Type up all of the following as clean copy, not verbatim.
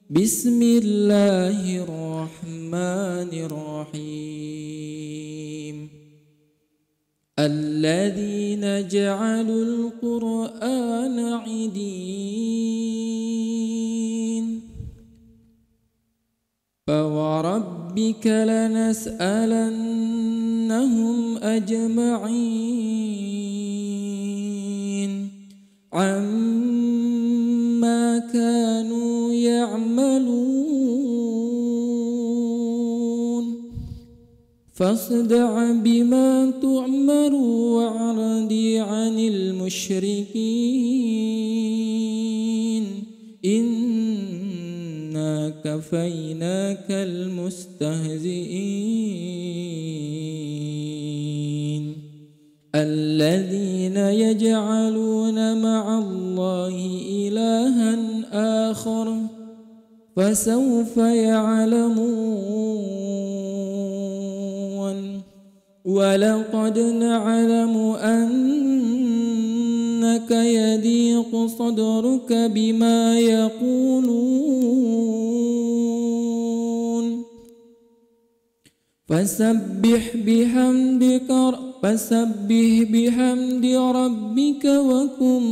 بسم الله الرحمن الرحيم الذين جعلوا القرآن عضين فوربك لنسألنهم أجمعين عما كانوا يعملون فاصدع بما تؤمر واعرض عن المشركين إنا كفيناك المستهزئين الذين يجعلون مع الله إلها آخر فسوف يعلمون ولقد نعلم أنك يضيق صدرك بما يقولون فسبح بحمد ربك وكن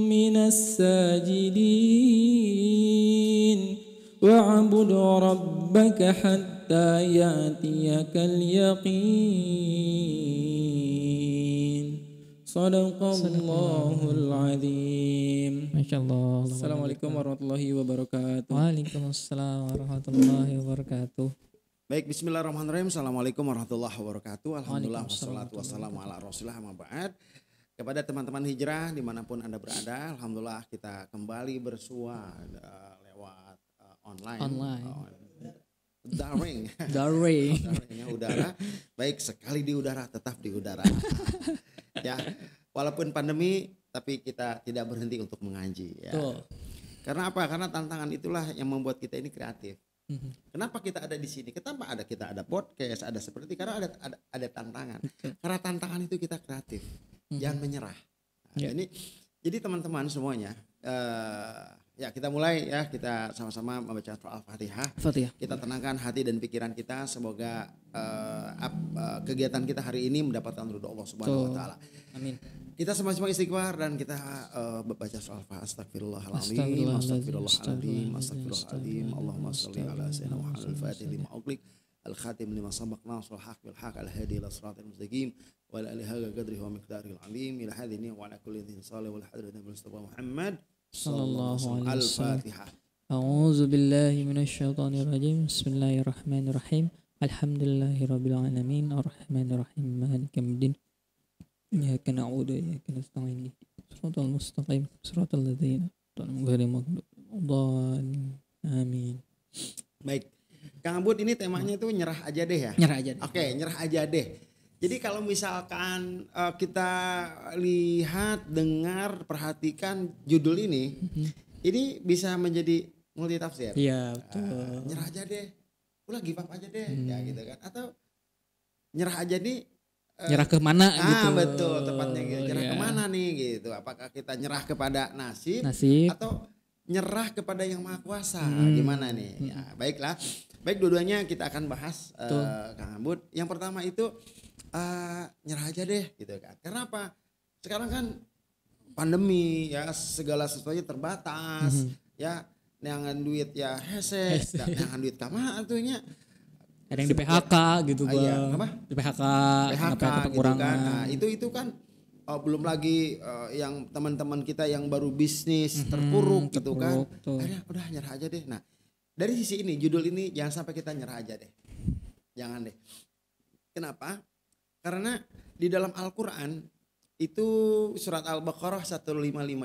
من الساجدين واعبد ربك حتى يأتيك اليقين صدق الله العظيم. Masya Allah. Assalamualaikum warahmatullahi wabarakatuh. Waalaikumsalam warahmatullahi wabarakatuh. Baik, bismillahirrahmanirrahim. Assalamualaikum warahmatullahi wabarakatuh. Alhamdulillah wassalatu wassalamu ala rasulillah amma ba'd. Kepada teman-teman hijrah dimanapun Anda berada, alhamdulillah kita kembali bersua lewat online. Daring udara. Baik, sekali di udara tetap di udara. Ya, walaupun pandemi tapi kita tidak berhenti untuk mengaji ya. Karena apa? Karena tantangan itulah yang membuat kita ini kreatif. Kenapa kita ada di sini? Kenapa kita ada podcast, ada seperti karena ada tantangan. Karena tantangan itu kita kreatif, jangan menyerah. Nah, jadi teman-teman semuanya, ya kita mulai ya, kita sama-sama membaca surah Al-Fatihah. Kita tenangkan hati dan pikiran kita, semoga kegiatan kita hari ini mendapatkan ridho Allah Subhanahu wa taala. Amin. Kita sama-sama istighfar dan kita baca surah Al-Fatihah. Astagfirullahaladzim, Allahumma sholli ala sayyidina Muhammad al-Fatih lima ughliq al-khatim lima sabaq nasrul haq bil haq al-hadi ila siratal mustaqim wa ala alihi qadrihi wa miqdarihil azim ila hadhihi wa ala kulli dhin salih wal hadratin Mustafa Muhammad sallallahu alaihi wasallam. Al-Fatihah. A'udzu billahi minasyaitonir rajim. Bismillahirrahmanirrahim. Alhamdulillahirabbil alamin arrahmanir rahim maliki yaumiddin. Iyyaka na'budu wa iyyaka nasta'in. Shiratal mustaqim, shiratal ladzina an'amta 'alaihim ghairil amin. Baik. Kang Abud, ini temanya itu nyerah aja deh ya. Nyerah aja deh. Oke, nyerah aja deh. Jadi kalau misalkan kita lihat, dengar, perhatikan judul ini bisa menjadi multitafsir. Iya, betul. Nyerah aja deh. Udah give up aja deh, ya gitu kan. Atau nyerah aja nih. Nyerah ke mana gitu. Betul, tepatnya gitu. Nyerah kemana nih gitu. Apakah kita nyerah kepada nasib atau nyerah kepada yang maha kuasa? Gimana nih? Ya, baiklah. Baik, dua-duanya kita akan bahas Kang Abud. Yang pertama itu nyerah aja deh gitu kan. Karena apa? Sekarang kan pandemi ya, segala sesuatunya terbatas. Ya, neangan duit ya hese, neangan duit kamar atunya. Ada yang di PHK gitu Bang. Apa? Di PHK gitu kan. Nah, itu kan belum lagi yang teman-teman kita yang baru bisnis terpuruk gitu kan. Akhirnya udah nyerah aja deh. Nah, dari sisi ini, judul ini jangan sampai kita nyerah aja deh. Jangan deh. Kenapa? Karena di dalam Al-Qur'an itu surat Al-Baqarah 155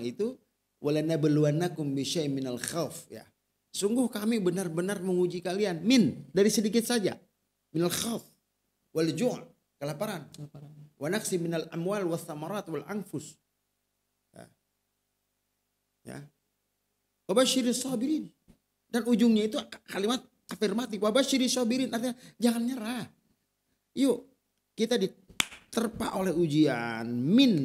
itu walanabluwannakum bisyai'in minal khauf ya. Sungguh kami benar-benar menguji kalian dari sedikit saja, minal khauf wal ju', kelaparan. Wa naqsi minal amwal was samarat wal anfus. Ya. Wa basyiris sabirin. Dan ujungnya itu kalimat afirmatif, wa basyiris sabirin, artinya jangan nyerah. Yuk, kita diterpa oleh ujian,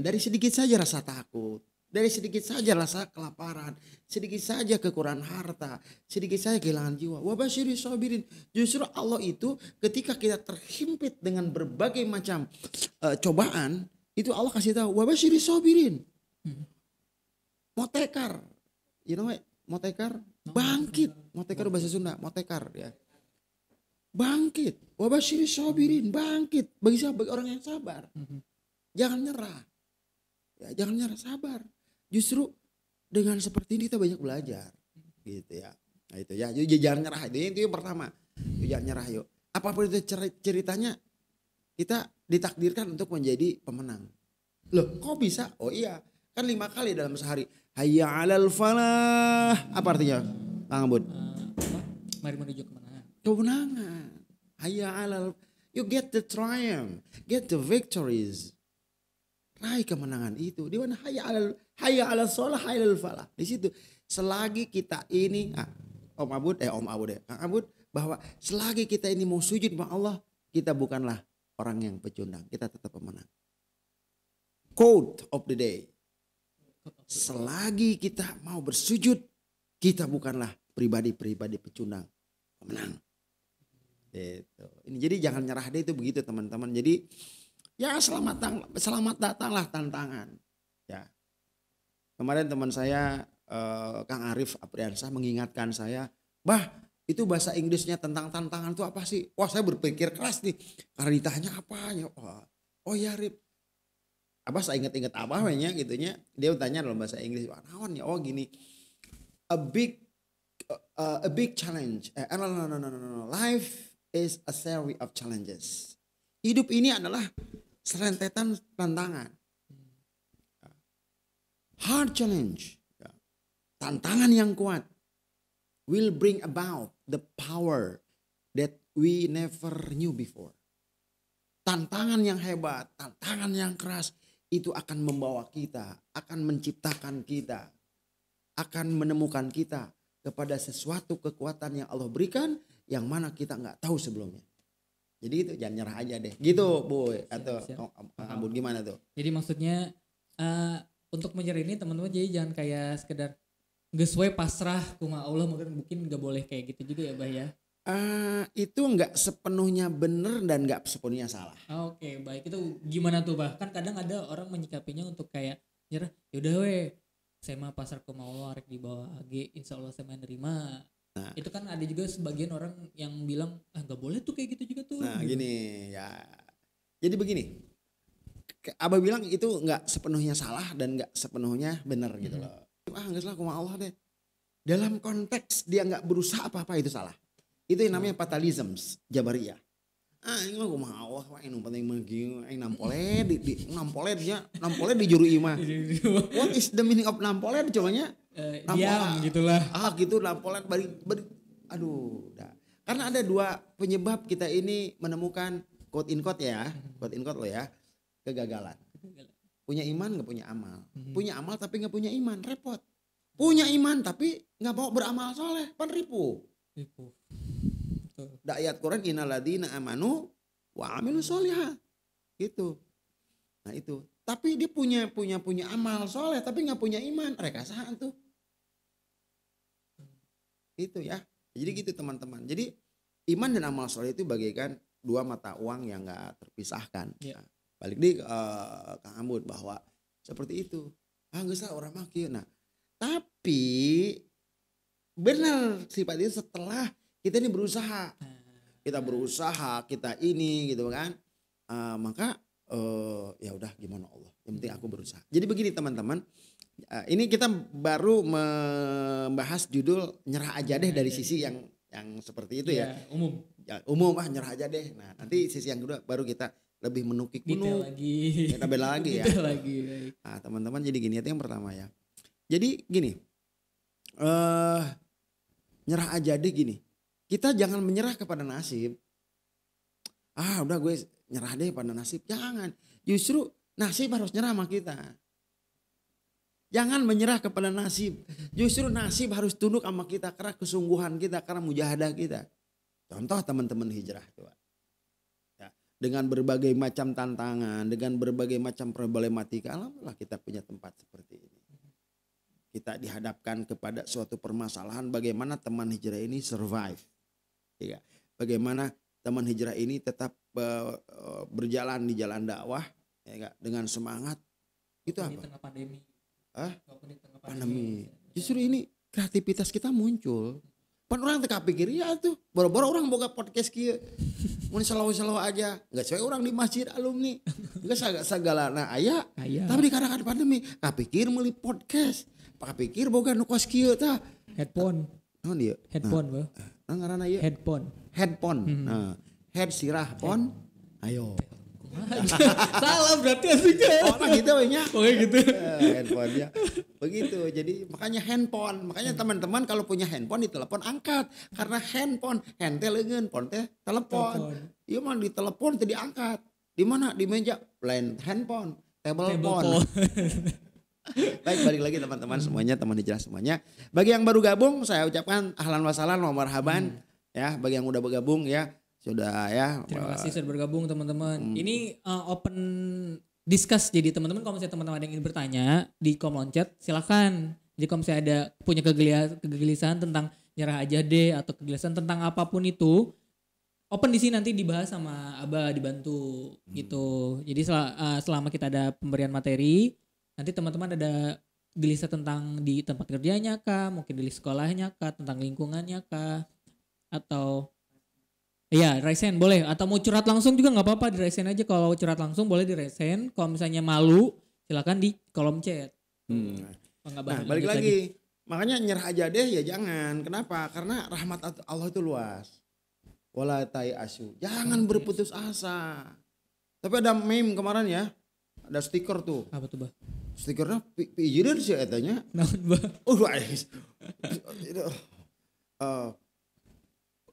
dari sedikit saja rasa takut. Dari sedikit saja rasa kelaparan, sedikit saja kekurangan harta, sedikit saja kehilangan jiwa. Wabashiri sabirin. Justru Allah itu ketika kita terhimpit dengan berbagai macam cobaan, itu Allah kasih tahu wabashiri sabirin. Motekar. You know what? Motekar, bangkit. Motekar bahasa Sunda, motekar ya. Bangkit. Wabashiri sabirin, bangkit. Bagi siapa? Bagi orang yang sabar. Jangan nyerah. Ya, jangan nyerah, sabar. Justru dengan seperti ini kita banyak belajar, gitu ya. Nah itu ya, jadi jangan nyerah, itu yang pertama. Jangan nyerah yuk. Apapun itu ceritanya, kita ditakdirkan untuk menjadi pemenang. Loh, kok bisa? Oh iya, kan 5 kali dalam sehari. Hayya 'alal falah. Apa artinya, Kang Abud? Mari menuju kemenangan. Kemenangan. Hayya 'alal. You get the triumph, get the victories. Raih kemenangan itu. Di mana hayya 'alal shalah, hayya 'alal falah. Di situ selagi kita ini Kang Abud bahwa selagi kita ini mau sujud sama Allah, kita bukanlah orang yang pecundang, kita tetap pemenang. Quote of the day. Selagi kita mau bersujud, kita bukanlah pribadi-pribadi pecundang, pemenang. Itu. Ini jadi jangan nyerah deh, itu begitu teman-teman. Jadi ya selamat datanglah tantangan. Ya. Kemarin teman saya Kang Arif Apriansah mengingatkan saya, "Bah, itu bahasa Inggrisnya tentang tantangan itu apa sih?" Wah, saya berpikir keras nih. Karena ditanya apanya. Oh ya Arif. Apa saya ingat-ingat apa namanya gitunya. Dia tanya dalam bahasa Inggris, "Wah, naon ya?" Oh gini. A big challenge. No. Life is a series of challenges. Hidup ini adalah serentetan tantangan. Hard challenge, tantangan yang kuat will bring about the power that we never knew before. Tantangan yang hebat, tantangan yang keras itu akan membawa kita, akan menciptakan kita, akan menemukan kita kepada sesuatu kekuatan yang Allah berikan yang mana kita nggak tahu sebelumnya. Jadi itu jangan nyerah aja deh. Gitu, Boy. Atau Ambud gimana tuh? Jadi maksudnya untuk menyerah ini teman-teman, jadi jangan kayak sekedar geus we pasrah kuma Allah, mungkin nggak boleh kayak gitu juga ya, Bah ya. Itu nggak sepenuhnya benar dan nggak sepenuhnya salah. Oke, baik. Itu gimana tuh, Bah? Kan kadang ada orang menyikapinya untuk kayak nyerah, yaudah we, saya mah pasrah kuma Allah, arek di bawah AG, insya Allah saya mah nerima. Nah, itu kan ada juga sebagian orang yang bilang nggak boleh tuh kayak gitu juga tuh. Nah gini ya, jadi begini, Abah bilang itu nggak sepenuhnya salah dan nggak sepenuhnya benar gitu loh. Nggak salah kuma Allah deh. Dalam konteks dia nggak berusaha apa-apa itu salah. Itu yang namanya fatalism Jabariyah. Ini mah kuma Allah, ini penting magi, nampole di juru imah. What is the meaning of nampole? Cumanya diam gitulah. Gitu nampolan bari aduh. Karena ada 2 penyebab kita ini menemukan quote in quote lo ya, kegagalan. Punya iman nggak punya amal. Punya amal tapi nggak punya iman, repot. Punya iman tapi nggak mau beramal soleh, pan ripu. Ayat Quran innalladzina amanu wa amilu sholihah. Gitu. Nah itu. Tapi dia punya amal soleh tapi nggak punya iman, mereka saan tuh. Itu ya. Jadi gitu teman-teman. Jadi iman dan amal soleh itu bagaikan 2 mata uang yang nggak terpisahkan. Yeah. Nah, balik di Kang Ambud bahwa seperti itu. Nggak salah orang maki. Nah, tapi benar sifat itu setelah kita ini berusaha. Kita berusaha, kita ini gitu kan. Maka ya udah gimana Allah. Yang penting aku berusaha. Jadi begini teman-teman. Ini kita baru membahas judul nyerah aja deh dari sisi yang seperti itu ya. Umum. Ya, umum nyerah aja deh. Nah, nanti sisi yang kedua baru kita lebih menukik lagi. Kita bela lagi ya. Lagi. Nah, teman-teman jadi gini itu yang pertama ya. Jadi gini. Nyerah aja deh gini. Kita jangan menyerah kepada nasib. Udah gue nyerah deh pada nasib. Jangan. Justru nasib harus nyerah sama kita. Jangan menyerah kepada nasib. Justru nasib harus tunduk sama kita karena kesungguhan kita, karena mujahadah kita. Contoh teman-teman hijrah tuh. Ya, dengan berbagai macam tantangan, dengan berbagai macam problematika, alhamdulillah kita punya tempat seperti ini. kita dihadapkan kepada suatu permasalahan bagaimana teman hijrah ini survive. Ya, bagaimana teman hijrah ini tetap berjalan di jalan dakwah ya, dengan semangat. Itu apa? Di tengah pandemi. Di tengah pandemi. Justru ini kreativitas kita muncul. Pan orang teka pikir ya tuh, boro-boro orang boga podcast kieu. Mun selalu aja, enggak sesuai orang di masjid alumni. Enggak sagalana aya. Tapi di kadang-kadang pandemi, kapikir meuli podcast. Kapikir boga nu kos kieu tah. Headphone. Naon dieu? Headphone, Bang. Ngaranna ieu? Headphone. Nah, head sirah pon. Ayo. Salah berarti aslinya. Oh gitu ya. Oke gitu. Handphonenya begitu. Jadi makanya handphone. Makanya teman-teman kalau punya handphone di telepon angkat. Karena handphone, handtel leungeun, phone teh telepon. Ieu mah di telepon teh diangkat. Di mana? Di meja. Lain handphone, table phone. Baik, balik lagi teman-teman semuanya, teman hijrah semuanya. Bagi yang baru gabung saya ucapkan ahlan wa sahlan wa marhaban. Ya, bagi yang udah bergabung ya sudah ya. Terima kasih sudah bergabung teman-teman. Ini open discuss, jadi teman-teman kalau misalnya teman-teman ada yang ingin bertanya di kolom chat silakan. Jadi kalau misalnya ada punya kegelisahan tentang nyerah aja deh atau kegelisahan tentang apapun itu, open di sini nanti dibahas sama Abah, dibantu gitu. Jadi selama kita ada pemberian materi, nanti teman-teman ada gelisah tentang di tempat kerjanya kah, mungkin di sekolahnya kah, tentang lingkungannya kah, atau iya, Raisen boleh. Atau mau curhat langsung juga gak apa-apa, di Raisen aja. Kalau curhat langsung boleh di Raisen. Kalau misalnya malu silakan di kolom chat. Nah balik lagi. Makanya nyerah aja deh ya jangan. Kenapa? Karena rahmat Allah itu luas. Wala asu. Jangan berputus asa. Tapi ada meme kemarin ya. Ada stiker tuh. Apa tuh, Bah? Stikernya pijirin sih etanya. Naon, Bah?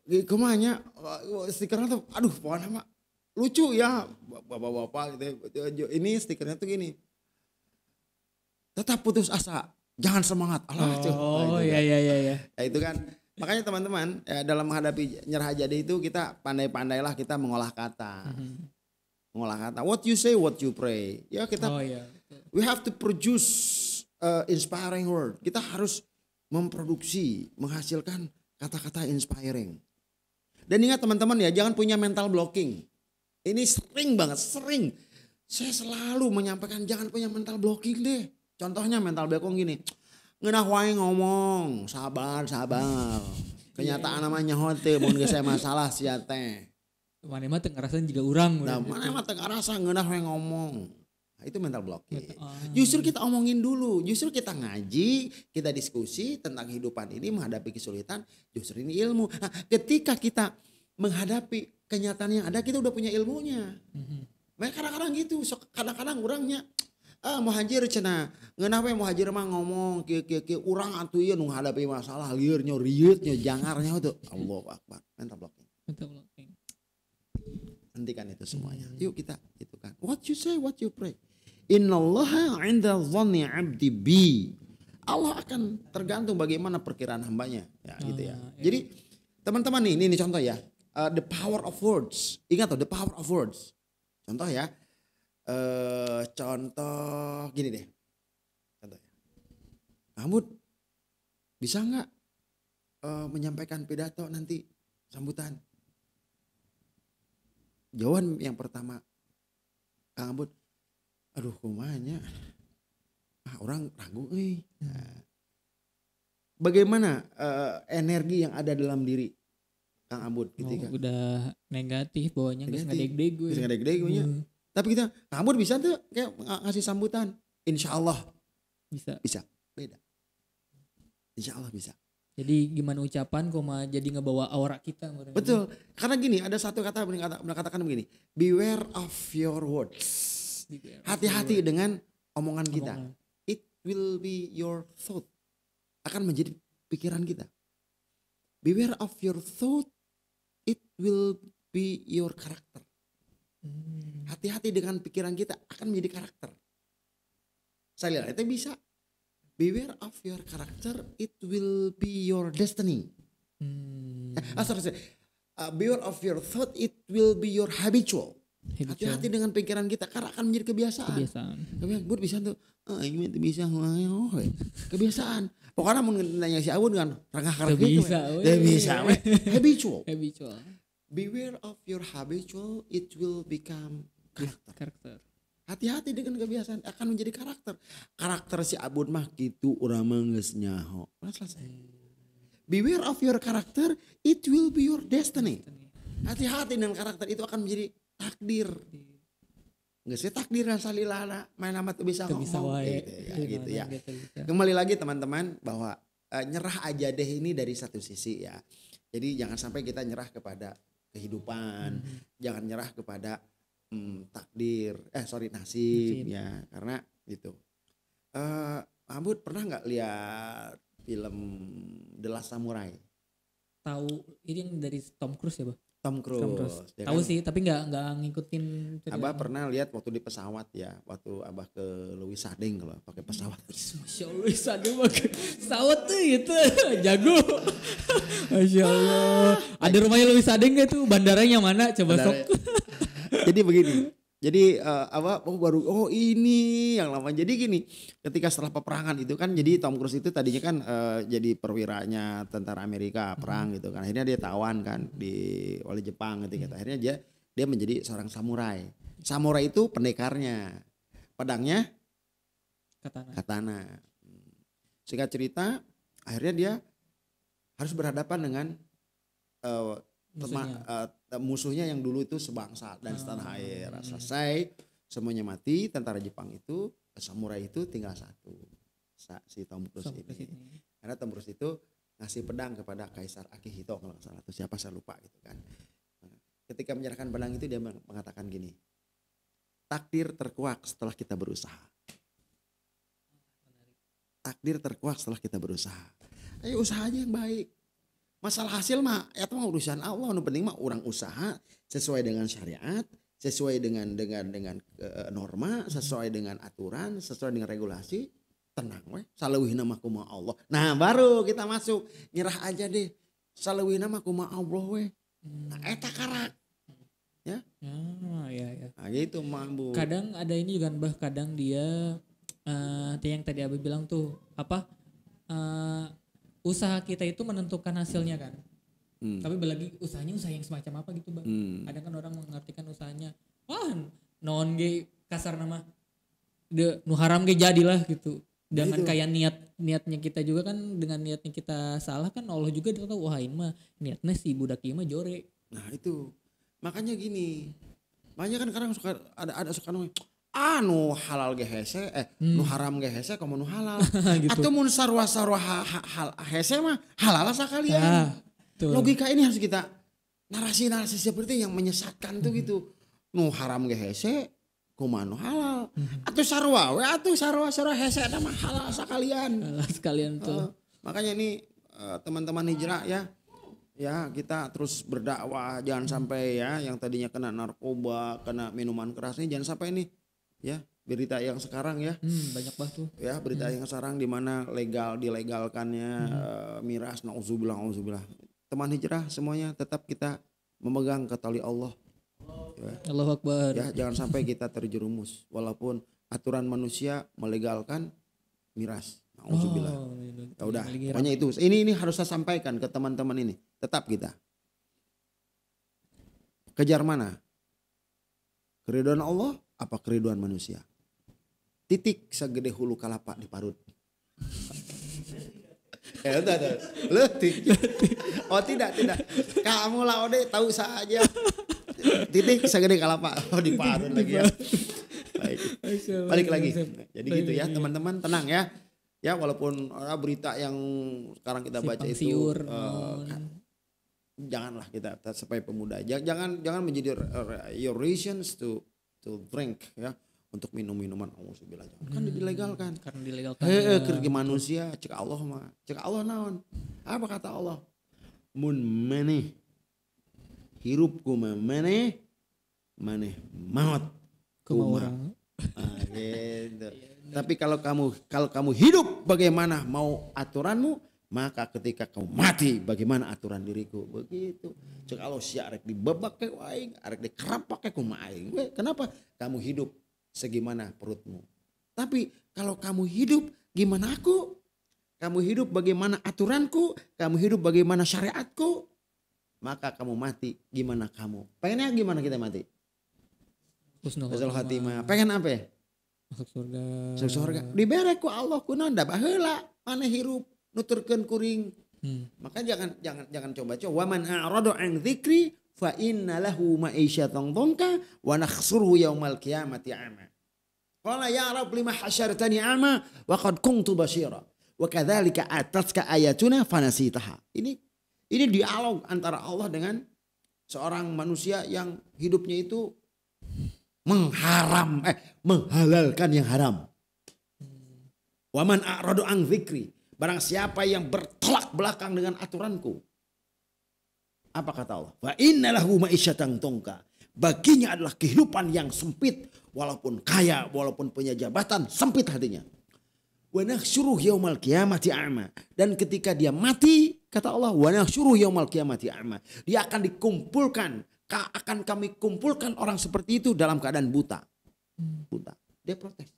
Kemanya stikernya tuh aduh pokoknya mah lucu ya bapak-bapak gitu. Ini stikernya tuh gini, tetap putus asa jangan semangat iya ya itu kan. Makanya teman-teman ya, dalam menghadapi nyerah jadi itu kita pandai-pandailah kita mengolah kata. Mengolah kata, what you say what you pray ya, kita we have to produce inspiring word. Kita harus memproduksi, menghasilkan kata-kata inspiring. Dan ingat teman-teman ya, jangan punya mental blocking. Ini sering banget, sering. Saya selalu menyampaikan jangan punya mental blocking deh. Contohnya mental blocking gini. Ngeunah wae ngomong, sabar. Kenyataan namanya hote, mun geus masalah sia teh. Mana mah teu ngarasain juga urang. Nah, mana mah teu ngarasa ngeunah wae ngomong. Nah, itu mental blocking. Justru kita omongin dulu, justru kita ngaji, kita diskusi tentang kehidupan ini, menghadapi kesulitan, justru ini ilmu. Nah, ketika kita menghadapi kenyataan yang ada, kita udah punya ilmunya. Makanya kadang-kadang gitu, kadang-kadang orangnya muhajir cenah, ngeunah we muhajir mah ngomong kieu urang atuh ieu nu hadapi masalah lieur nya rieut nya jangarnya tuh. Allahu Akbar, mental blocking. Hentikan itu semuanya. Yuk kita itu kan. What you say, what you pray. Innallaha 'inda dhanni 'abdi bi. Allah akan tergantung bagaimana perkiraan hambanya. Ya gitu ya. Jadi teman-teman ini contoh ya. The power of words. Ingat tuh the power of words. Contoh ya. Contoh gini deh. Contoh ya. Kamu bisa nggak menyampaikan pidato nanti sambutan? Jawaban yang pertama, Kang Ambut, aduh kumanya, orang ragu nih. Bagaimana energi yang ada dalam diri Kang Ambut ketika udah negatif bawahnya geus ngadeg-deg gue. Tapi kita, Kang Ambut bisa tuh kayak ngasih sambutan. Insya Allah bisa. Beda. Insya Allah bisa. Jadi gimana ucapan koma jadi ngebawa aura kita. Betul. Karena gini, ada satu kata katakan begini, beware of your words. Hati-hati dengan omongan kita. It will be your thought. Akan menjadi pikiran kita. Beware of your thought. It will be your karakter. Hati-hati dengan pikiran kita akan menjadi karakter. Saya lihat itu bisa. Beware of your character, it will be your destiny. Beware of your thought, it will be your habitual. Hati-hati dengan pikiran kita karena akan menjadi kebiasaan. Kebiasaan bisa tuh. Ini bisa kebiasaan. Pokoknya mau nanya si Abun kan rangka bisa. Habitual. Habitual. Beware of your habitual, it will become karakter. Hati-hati dengan kebiasaan akan menjadi karakter. Karakter si Abun mah gitu urang mah geus nyaho. Selesai. Beware of your character, it will be your destiny. Hati-hati dengan karakter itu akan menjadi takdir. Nggak sih takdir salilana main amat bisa ngomong gitu ya. Kembali lagi teman-teman bahwa nyerah aja deh ini dari satu sisi ya. Jadi jangan sampai kita nyerah kepada kehidupan, jangan nyerah kepada takdir, nasib ya, karena gitu. Abud pernah nggak lihat film The Last Samurai? Tahu, ini yang dari Tom Cruise ya, Bang? Tom Cruise. Ya tahu kan? Sih, tapi nggak ngikutin. Abah pernah lihat waktu di pesawat ya, waktu Abah ke Louis Sadeng kalau pakai pesawat. Masya Allah, Louis Sadeng pakai pesawat tuh gitu, jago. Masya Allah. Ada rumahnya Louis Sadeng nggak tuh? Bandaranya mana? Coba sok. Jadi begini. Jadi ini yang lama. Jadi gini, ketika setelah peperangan itu kan, jadi Tom Cruise itu tadinya kan jadi perwiranya tentara Amerika perang gitu kan. Akhirnya dia tawan kan oleh Jepang gitu. Akhirnya dia menjadi seorang samurai. Samurai itu pendekarnya, pedangnya katana. Singkat cerita, akhirnya dia harus berhadapan dengan musuhnya yang dulu itu sebangsa dan setanah air. Selesai semuanya mati, tentara Jepang itu, samurai itu tinggal satu, si Tom Cruise ini. Karena Tom Cruise itu ngasih pedang kepada Kaisar Akihito kalau nggak salah, atau siapa saya lupa gitu kan. Ketika menyerahkan pedang itu dia mengatakan gini, takdir terkuak setelah kita berusaha. Takdir terkuak setelah kita berusaha. Ayo usaha aja yang baik. Masalah hasil mah itu mah urusan Allah. Nu penting mah orang usaha sesuai dengan syariat, sesuai dengan norma, sesuai dengan aturan, sesuai dengan regulasi. Tenang we, saleuwihna mah kumaha Allah. Nah, baru kita masuk nyerah aja deh. Saleuwihna mah kumaha Allah we. Nah, eta karak. Ya. Ya. Nah, gitu mah Bu. Kadang ada ini juga Mbah, kadang dia yang tadi Abi bilang tuh apa? Usaha kita itu menentukan hasilnya kan. Tapi lagi usahanya usaha yang semacam apa gitu Bang. Kadang kan orang mengartikan usahanya, non ge kasar nama nu haram ge jadilah gitu. Dengan kayak niatnya kita juga kan, dengan niatnya kita salah kan Allah juga udah tahu, wah ini mah niatnya si budak ieu mah jore. Nah itu makanya gini, banyak kan kadang suka ada suka nu halal ge hese, nu haram ge hese komo nu halal. Gitu. Atau mun sarwa-sarwa hese mah halal sakalian. Logika ini harus kita narasi-narasi seperti yang menyesatkan tuh gitu. Nu haram ge hese kumaha nu halal. Atau sarwa we atuh sarwa hese mah halal sakalian. Halal sekalian tuh. Makanya ini teman-teman hijrah ya. Ya kita terus berdakwah, jangan sampai ya yang tadinya kena narkoba, kena minuman keras ini jangan sampai ini. Ya berita yang sekarang ya banyak banget tuh ya berita yang sekarang di mana dilegalkannya miras. Nauzubillah. Teman hijrah semuanya tetap kita memegang ke tali Allah ya. Allahu Akbar ya, jangan sampai kita terjerumus walaupun aturan manusia melegalkan miras. Nauzubillah. Ya udah pokoknya itu ini harus saya sampaikan ke teman-teman ini, tetap kita kejar mana keridhaan Allah apa keriduan manusia. Titik segede hulu kalapa di parut. Udah. Letik. Oh tidak. Kamu lah Ode tahu saja. Titik segede kalapa di parut lagi ya. Baik. Balik lagi. Jadi gitu ya teman-teman, tenang ya. Ya walaupun berita yang sekarang kita baca itu janganlah kita sebagai pemuda jangan menjadi your reasons to drink ya, untuk minum-minuman auzubillah kan dilegalkan. Karena dilegalkan. Kerja manusia cek Allah naon? Apa kata Allah? Mun maneh hirup kumaha maneh maut kumaha. Gitu. Tapi kalau kamu hidup bagaimana mau aturanmu, maka ketika kau mati bagaimana aturan diriku, begitu. Kalau si arek dibebak ke aing, arek dikerapak ke kumaha aing. Kenapa? Kamu hidup segimana perutmu. Tapi kalau kamu hidup gimana aku? Kamu hidup bagaimana aturanku? Kamu hidup bagaimana syariatku? Maka kamu mati gimana kamu? Pengennya gimana kita mati? Husnul Khotimah. Pengen apa ya? Masuk surga. Masuk surga. Dibere ku Allah kunaon da baheula maneh hirup nuturkeun kuring. Maka jangan coba-coba. Wa man a'rada an dzikri fa inna lahu ma'isyatan dhanka wa nakhsuruhu yaumal qiyamati a'ma. Qala ya rab lima hasyartani a'ma wa qad kuntu basyira. Wa kadzalika atatka ayatuna fanasitaha. Ini dialog antara Allah dengan seorang manusia yang hidupnya itu menghalalkan yang haram. Waman a'radu an dzikri, barang siapa yang bertolak belakang dengan aturanku. Apa kata Allah? Wa innalahu ma'isyatan dhanka. Baginya adalah kehidupan yang sempit, walaupun kaya, walaupun punya jabatan, sempit hatinya. Wa nahsyuruhu yaumal qiyamati a'ma. Dan ketika dia mati, kata Allah, wa nahsyuruhu yaumal qiyamati a'ma. Dia akan dikumpulkan, akan kami kumpulkan orang seperti itu dalam keadaan buta. Buta. Dia protes.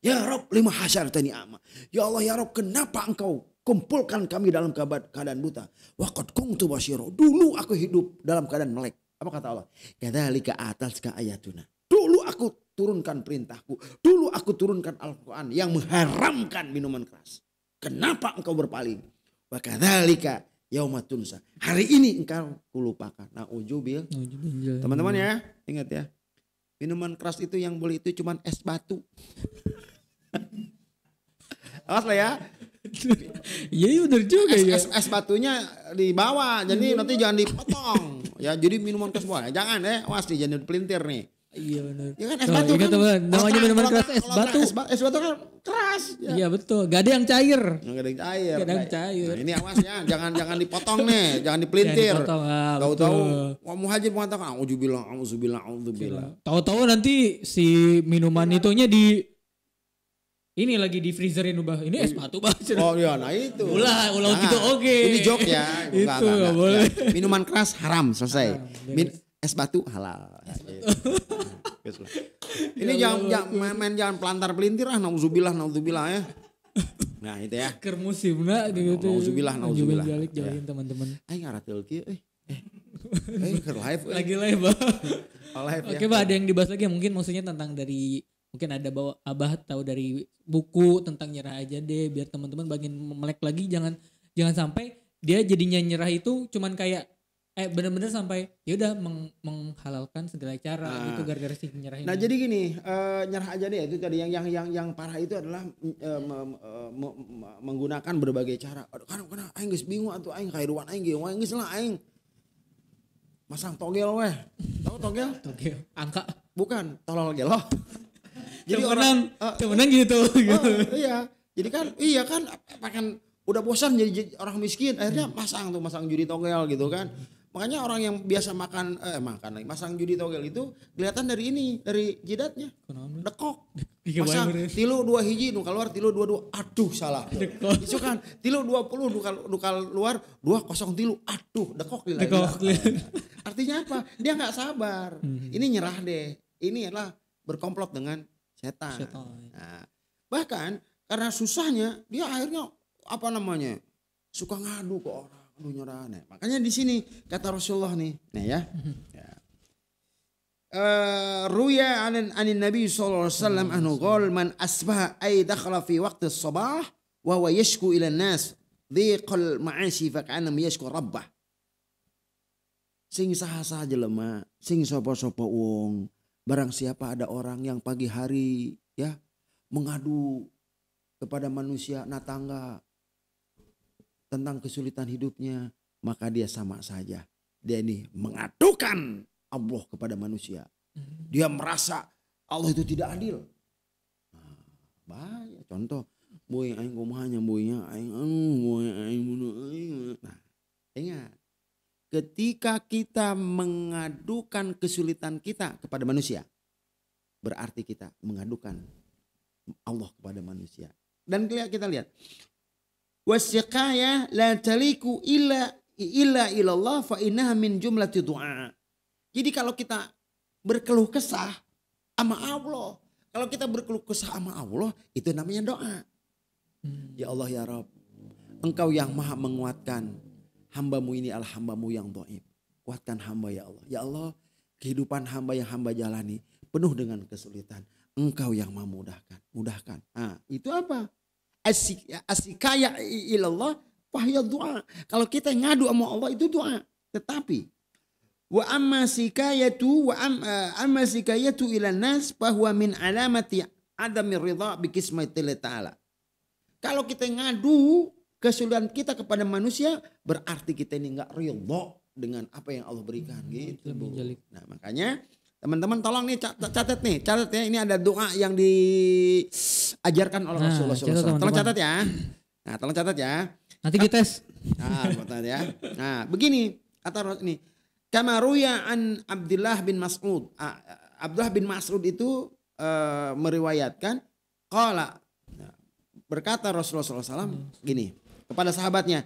Ya Rabb, lima hasyartani a'ma. Ya Allah, ya Rabb, kenapa engkau kumpulkan kami dalam keadaan buta? Wa qad kuntu basyira. Dulu aku hidup dalam keadaan melek. Apa kata Allah? Kadzalika atatka ayatuna. Dulu aku turunkan perintahku. Dulu aku turunkan Al-Quran yang mengharamkan minuman keras. Kenapa engkau berpaling? Wa kadzalika yauma tunsa. Hari ini engkau kulupakan. Nauzubil. Teman-teman ya, ingat ya. Minuman keras itu yang boleh itu cuman es batu. Awas lah ya. Iya benar juga ya. Es batunya dibawa, jadi nanti jangan dipotong. Ya jadi minuman keras boleh. Jangan awas nih, jangan dipelintir nih. Iya benar. Ya kan es batu kan. Namanya minuman keras es batu. Es batu kan keras. Ya. Iya betul. Gak ada yang cair. Gak ada yang cair. Gak ada yang cair. Nah, ini awas ya, jangan dipotong nih, jangan dipelintir. Tahu-tahu Muhajir mengatakan auzubillah. Tahu-tahu nanti si minuman itunya ini lagi di freezerin ubah. Ini es batu bah. Oh iya, nah itu. Ulah gitu oke. Ini joke ya. Itu enggak boleh. Ya. Minuman keras haram selesai. Es batu halal. Ini jangan pelantar pelintir nauzubillah ya. Nah itu ya. Ker musim na gitu. Nauzubillah. Jauhin teman-teman. Aing ngaratil kieu ker live. Lagi live. Oke, Pak, ada yang dibahas lagi mungkin maksudnya tentang dari mungkin ada bawa Abah tahu dari buku tentang nyerah aja deh biar teman-teman bagian melek lagi jangan sampai dia jadinya nyerah itu cuman kayak benar-benar sampai ya udah menghalalkan segala cara gitu gara-gara si nyerah ini. Nah jadi gini, nyerah aja deh itu tadi yang parah itu adalah menggunakan berbagai cara. Karena aing geus bingung atuh aing kairuan aing ge geus lah aing masang togel weh. Tahu togel? Togel. Angka. Bukan, tolol gelo. Jadi menang gitu. Iya. Jadi kan makan udah bosan jadi orang miskin akhirnya masang judi togel gitu kan. Makanya orang yang biasa masang judi togel itu kelihatan dari jidatnya. Dekok. Masang tilu 2 hiji nu keluar tilu 22. Aduh salah. Itu kan tilu 20 nu keluar 203. Aduh dekok di lagi. Artinya apa? Dia enggak sabar. Ini nyerah deh. Ini adalah berkomplot dengan setan. Nah, bahkan karena susahnya dia akhirnya suka ngadu ke orang, aduh nyerah. Nah, makanya di sini kata Rasulullah nih, nah ya. Ruya anin Nabi sallallahu alaihi wasallam anhu qol man asbaha ay dakhala fi waqti as-sabah wa huwa yashku ila an-nas dhiqal ma'ashi fa kana yashku rabbah. Sing saha jelema, sing sapa-sapa wong barang siapa ada orang yang pagi hari ya mengadu kepada manusia natangga tentang kesulitan hidupnya, maka dia sama saja. Dia ini mengadukan Allah kepada manusia. Dia merasa Allah itu tidak adil. Nah, bahaya. Contoh, boy aing kumahanya boynya aing Nah, ingat. Ketika kita mengadukan kesulitan kita kepada manusia, berarti kita mengadukan Allah kepada manusia. Dan kita lihat, wasiqaya la taliku illa ilallah fa innaha min jumlati du'a. Jadi kalau kita berkeluh kesah sama Allah, kalau kita berkeluh kesah sama Allah, itu namanya doa. Ya Allah ya Rabb, Engkau yang maha menguatkan hambamu ini adalah hambamu yang dhaif. Kuatkan hamba ya Allah. Ya Allah, kehidupan hamba yang hamba jalani penuh dengan kesulitan. Engkau yang memudahkan. Mudahkan. Nah, itu apa? Asikaya ilallah wahya doa. Kalau kita ngadu sama Allah itu doa. Tetapi wa amma sikayatu ila nas bahwa min alamati adami ridha bi qismatillah ta'ala. Kalau kita ngadu kesulitan kita kepada manusia, berarti kita ini enggak ridha dengan apa yang Allah berikan gitu. Nah, makanya teman-teman tolong nih catat ya, ini ada doa yang diajarkan oleh Rasulullah SAW. Tolong catat ya. Nah, tolong catat ya. Nanti kita tes. Nah, ya. Nah, begini kata ini. Kama ruya an Abdullah bin Mas'ud. Abdullah bin Mas'ud itu meriwayatkan qala, berkata Rasulullah SAW gini kepada sahabatnya,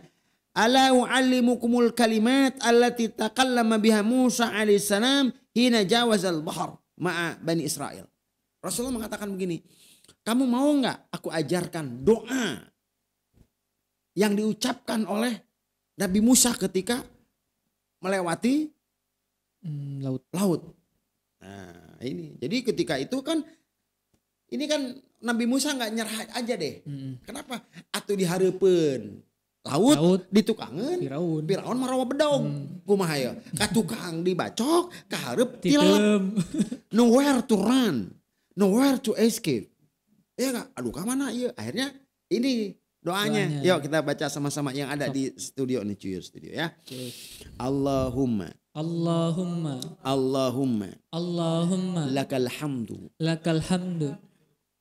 ala u'allimukumul kalimat allati taqallama biha Musa alaihissalam hina jawazal bahr ma'a Bani Israel. Rasulullah mengatakan begini, kamu mau enggak aku ajarkan doa yang diucapkan oleh Nabi Musa ketika melewati laut. Nah ini, jadi ketika itu kan, ini kan Nabi Musa enggak nyerah aja deh. Kenapa? Atuh dihareupeun laut ditukangan Firaun marawa bedog kumaha ya ka tukang dibacok ka hareup tilam nowhere to run, nowhere to escape ya gak, aduh ka mana ieu. Akhirnya ini doanya. Yuk kita baca sama-sama yang ada di studio nih, cuy, studio ya. Allahumma lakal hamdu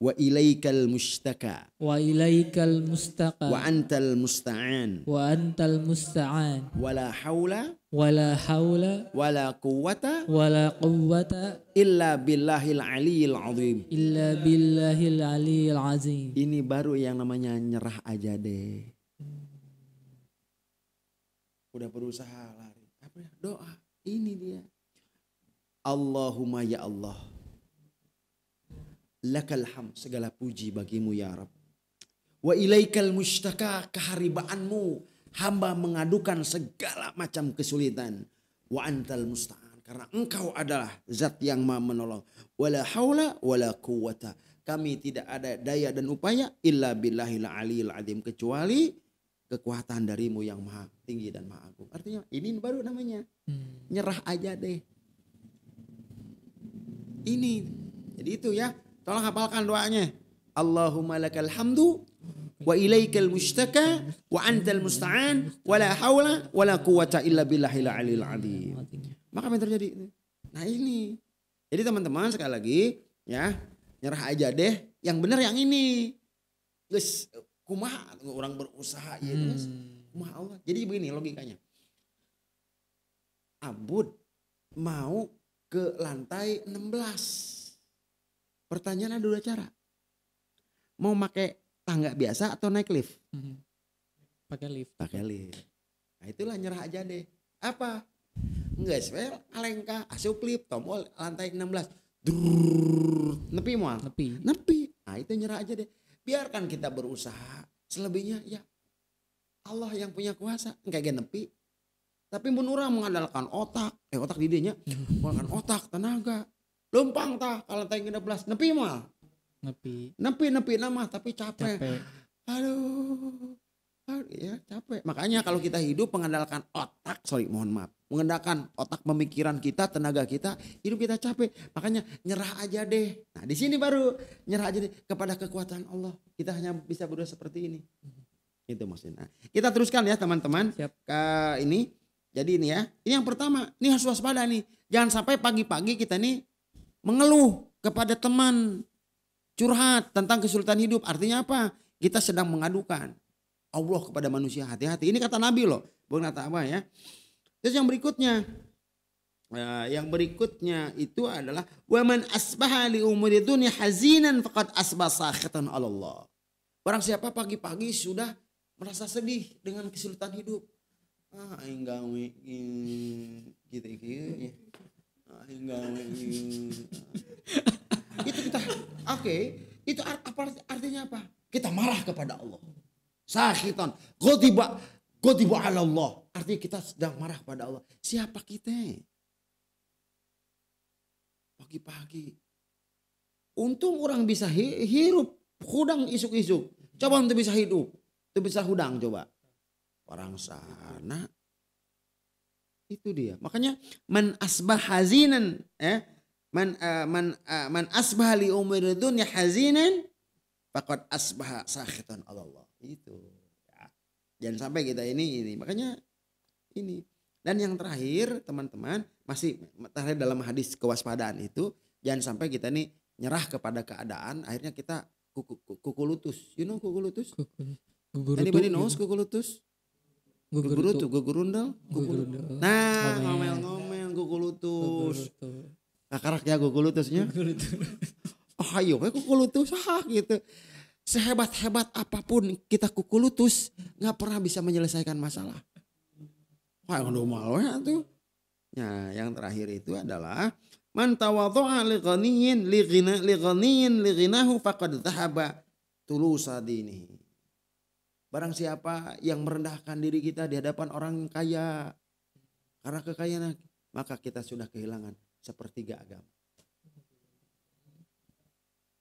wa ilaikal mustaka wa antal musta'an wala haula wala quwwata illa billahil aliyil azim. Ini baru yang namanya nyerah aja deh. Udah berusaha lari, apa ya? Doa. Ini dia. Allahumma ya Allah, lakal hamd, segala puji bagimu ya Rabb. Wa ilaikal mustaka, keharibaanmu hamba mengadukan segala macam kesulitan. Wa antal musta'an, karena engkau adalah zat yang maha menolong. Wala haula wala quwwata, kami tidak ada daya dan upaya illa billahil aliyil azim, kecuali kekuatan darimu yang maha tinggi dan maha agung. Artinya ini baru namanya nyerah aja deh. Ini jadi itu ya. Tolong hafalkan doanya. Allahumma lakal hamdu wa ilaikal mustaka wa antal musta'an wa la hawla wa la quwwata illa billahil aliyil azim. Maka apa yang terjadi? Nah ini. Jadi teman-teman sekali lagi ya, nyerah aja deh. Yang benar yang ini. Guys, kumaha orang berusaha ya guys. Kumaha Allah. Jadi begini logikanya. Abud mau ke lantai 16. Pertanyaan ada dua cara. Mau pakai tangga biasa atau naik lift? Pakai lift. Nah itulah nyerah aja deh. Apa? Enggak spell alengka asup lift tombol lantai 16. Nepi moal. Nepi. Nah itu nyerah aja deh. Biarkan kita berusaha. Selebihnya ya Allah yang punya kuasa. Enggak nepi. Tapi menurut mengandalkan otak. Otak didinya. Mengandalkan otak, tenaga. Lempang tah kalau lantai 16 nepi mah. Nepi nama tapi capek. Aduh ya capek. Makanya kalau kita hidup mengandalkan otak, mengandalkan otak pemikiran kita, tenaga kita, hidup kita capek. Makanya nyerah aja deh. Nah di sini baru nyerah aja deh kepada kekuatan Allah. Kita hanya bisa berdoa seperti ini. Itu maksudnya. Nah, kita teruskan ya teman-teman. Ke ini. Jadi ini ya. Ini yang pertama. Ini harus waspada nih. Jangan sampai pagi-pagi kita nih mengeluh kepada teman, curhat tentang kesulitan hidup. Artinya apa? Kita sedang mengadukan Allah kepada manusia. Hati-hati. Ini kata Nabi loh. Bukan kata apa ya. Terus yang berikutnya itu adalah waman asbaha li umuri dunya hazinan faqad asbah sakhitan 'ala Allah. Barang siapa pagi-pagi sudah merasa sedih dengan kesulitan hidup. Aing gawe gitu ya. Aing gawe itu kita itu artinya apa? Kita marah kepada Allah. Sakhitan, ghadiba ala Allah. Artinya kita sedang marah kepada Allah. Siapa kita? Pagi-pagi. Untung orang bisa hirup hudang isuk-isuk. Coba untuk bisa hidup. Itu bisa hudang coba. Orang sana. Itu dia. Makanya man asbah hazinan. Man asbah li umur dunya hazinan. Faqad asbah sakhitan Allah. Itu. Ya. Jangan sampai kita ini. Makanya ini. Dan yang terakhir teman-teman. Masih terakhir dalam hadis kewaspadaan itu. Jangan sampai kita ini nyerah kepada keadaan. Akhirnya kita kuku lutus. You know kuku lutus? Anybody knows kuku lutus? Gugurutu, gugurundal. Nah, ngomel-ngomel kuku lutus. Kakarak ya kuku lutusnya. Oh ayo kuku lutus gitu. Sehebat-hebat apapun kita kuku lutus gak pernah bisa menyelesaikan masalah. Wah yang malu ya tuh. Nah yang terakhir itu adalah man tawadhu'a li ghaniyin li ghinahu faqad dhahaba tulusa dinihi. Barang siapa yang merendahkan diri kita di hadapan orang kaya karena kekayaan, maka kita sudah kehilangan sepertiga agama.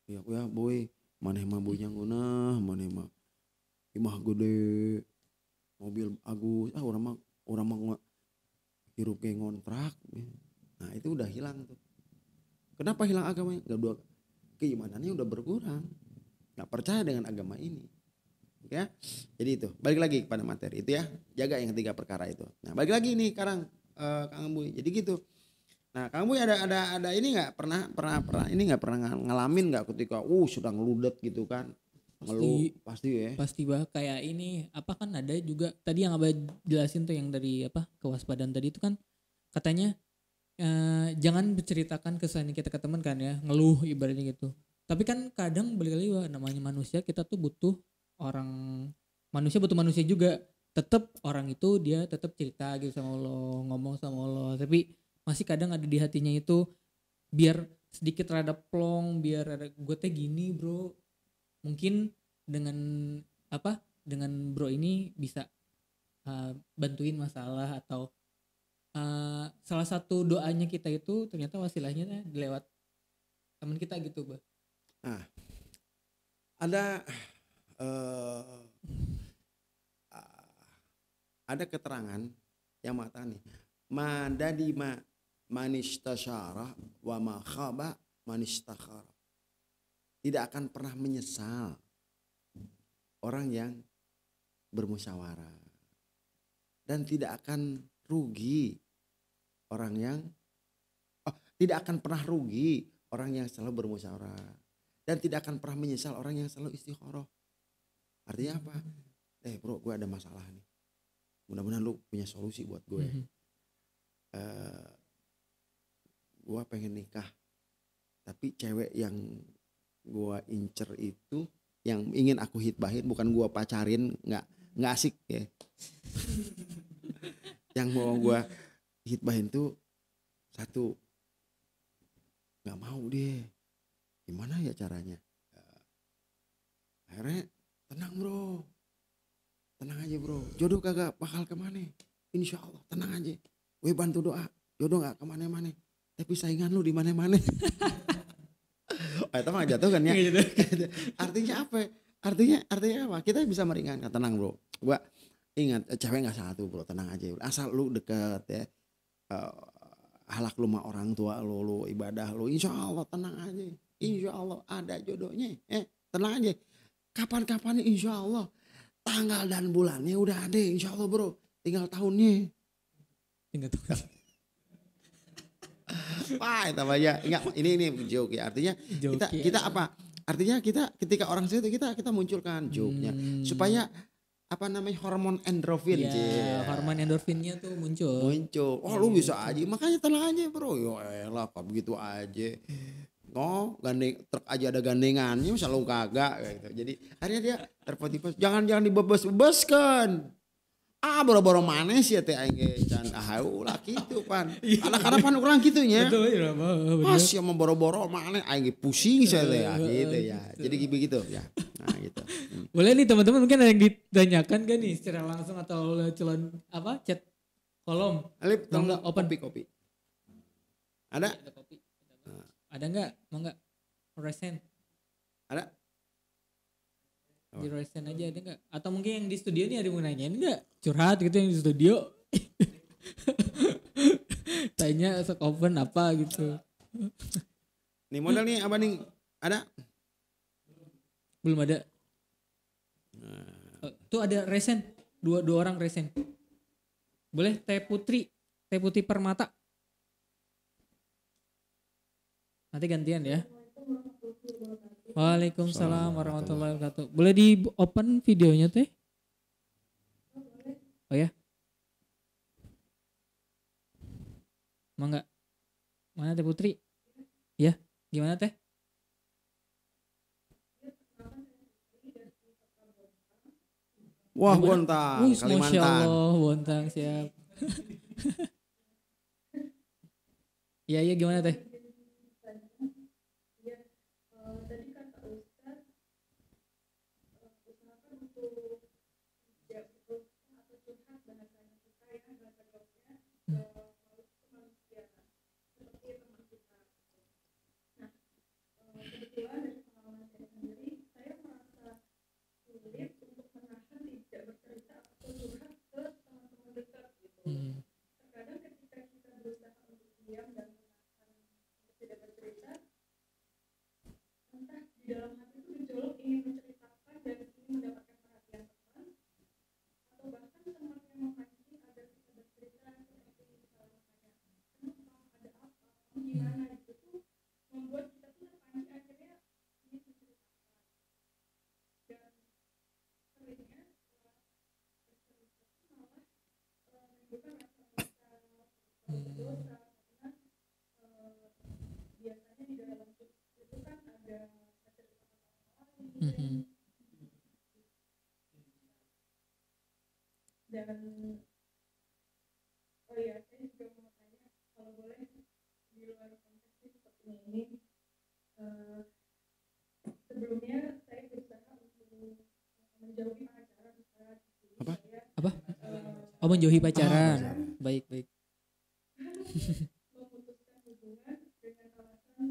Ya boy, maneh mah boy yang gunah, maneh mah imah gede, mobil agus, orang mah hirup ke ngontrak. Nah itu udah hilang tuh. Kenapa hilang agamanya? Keimanannya udah berkurang. Gak percaya dengan agama ini. Ya, jadi itu balik lagi kepada materi itu ya, jaga yang ketiga perkara itu. Nah balik lagi nih sekarang Kang Embuy, jadi gitu. Nah Kang Embuy ada ini nggak pernah ini nggak pernah ngalamin nggak ketika sudah ngeludet gitu kan? Pasti ya. Pasti bah kayak ini apa kan ada juga tadi yang Abah jelasin tuh yang dari apa kewaspadaan tadi itu kan katanya jangan berceritakan kesalahan kita ke teman kan ya, ngeluh ibaratnya gitu. Tapi kan kadang balik lagi namanya manusia, kita tuh butuh manusia butuh manusia juga. Tetap orang itu dia tetap cerita gitu sama Allah, ngomong sama Allah, tapi masih kadang ada di hatinya itu biar sedikit rada plong, biar ada gue teh gini bro, mungkin dengan bro ini bisa bantuin masalah atau salah satu doanya kita itu ternyata wasilahnya lewat teman kita gitu bah. Nah ada keterangan yang mengatakan nih, madadima manistasyara wa ma khaba manistakhara. Tidak akan pernah menyesal orang yang bermusyawarah, dan tidak akan rugi orang yang tidak akan pernah rugi orang yang selalu bermusyawarah, dan tidak akan pernah menyesal orang yang selalu istikharah. Artinya apa? Bro, gue ada masalah nih. Mudah-mudahan lu punya solusi buat gue. Gue pengen nikah, tapi cewek yang gue incer itu, yang ingin aku hitbahin, bukan gue pacarin, nggak asik ya. Yang mau gue hitbahin tuh satu, nggak mau deh. Gimana ya caranya? Akhirnya tenang bro, tenang aja bro, jodoh kagak bakal kemana, insya Allah tenang aja, gue bantu doa, jodoh gak kemana-mana, tapi saingan lu di mana-mana. Itu mah jatuh kan ya. Artinya apa? Artinya apa? Kita bisa meringankan, tenang bro, gua ingat cewek gak satu bro, tenang aja, asal lu deket ya, halak lu sama orang tua lu ibadah lu, insya Allah tenang aja, insya Allah ada jodohnya, tenang aja. Kapan-kapan insya Allah tanggal dan bulannya udah ada, insya Allah bro, tinggal tahunnya. Wah itu aja. Enggak, ini joke ya. Artinya kita apa? Artinya kita ketika orang situ kita munculkan joke-nya supaya apa namanya hormon endorfin. Ya, hormon endorfinnya tuh muncul. Oh lu bisa aja, makanya tenang aja bro. Ya elah kok begitu aja. gandeng truk aja ada gandengannya selalu kagak kayak gitu. Jadi akhirnya dia terpotipes jangan dibebes-bebeskan. Boro-boro mana sih teh aing ge can ulah kitu pan. Karena pan urang kitu nya. Betul ya, Sia mah boro-boro mana aing ge pusing saya teh ya gitu ya. Jadi begitu ya. Nah gitu. Boleh nih teman-teman mungkin ada yang ditanyakan kan nih secara langsung atau celon chat kolom. Alip Enggak open kopi. Ada? Ada kopi. Ada enggak? Mau enggak? Resen. Ada? Di resen aja ada enggak? Atau mungkin yang di studio nih ada yang mau nanyain enggak? Curhat gitu yang di studio. Tanya sok open apa gitu. Nih modal nih apa nih? Ada? Belum ada. Tuh ada resen. Dua orang resen. Boleh Teh Putri Permata. Nanti gantian ya. Waalaikumsalam warahmatullahi wabarakatuh. Boleh di open videonya teh? Oh ya. Mau nggak? Mana Teh Putri? Ya, gimana Teh? Wah, Bontang, Kalimantan. Masya Allah, Bontang siap. Iya, gimana Teh? Dan oh ya saya juga mau tanya kalau boleh di luar konteks seperti ini sebelumnya saya berusaha untuk menjauhi pacaran Apa? Menjauhi pacaran. Baik. memutuskan hubungan dengan alasan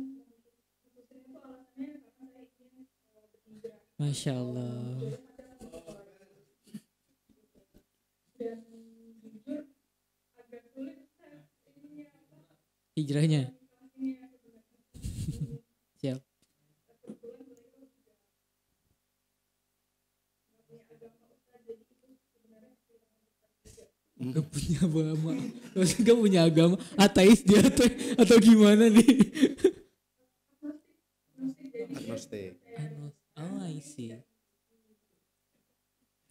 memutuskan itu alasannya karena saya ingin berhijrah. Masya Allah. Dan jujur agak sulit ininya Hijrahnya. Siap. Gak punya agama. Maksudnya gak punya agama. Ateis dia atau gimana nih? Agnostik. Oh, I see.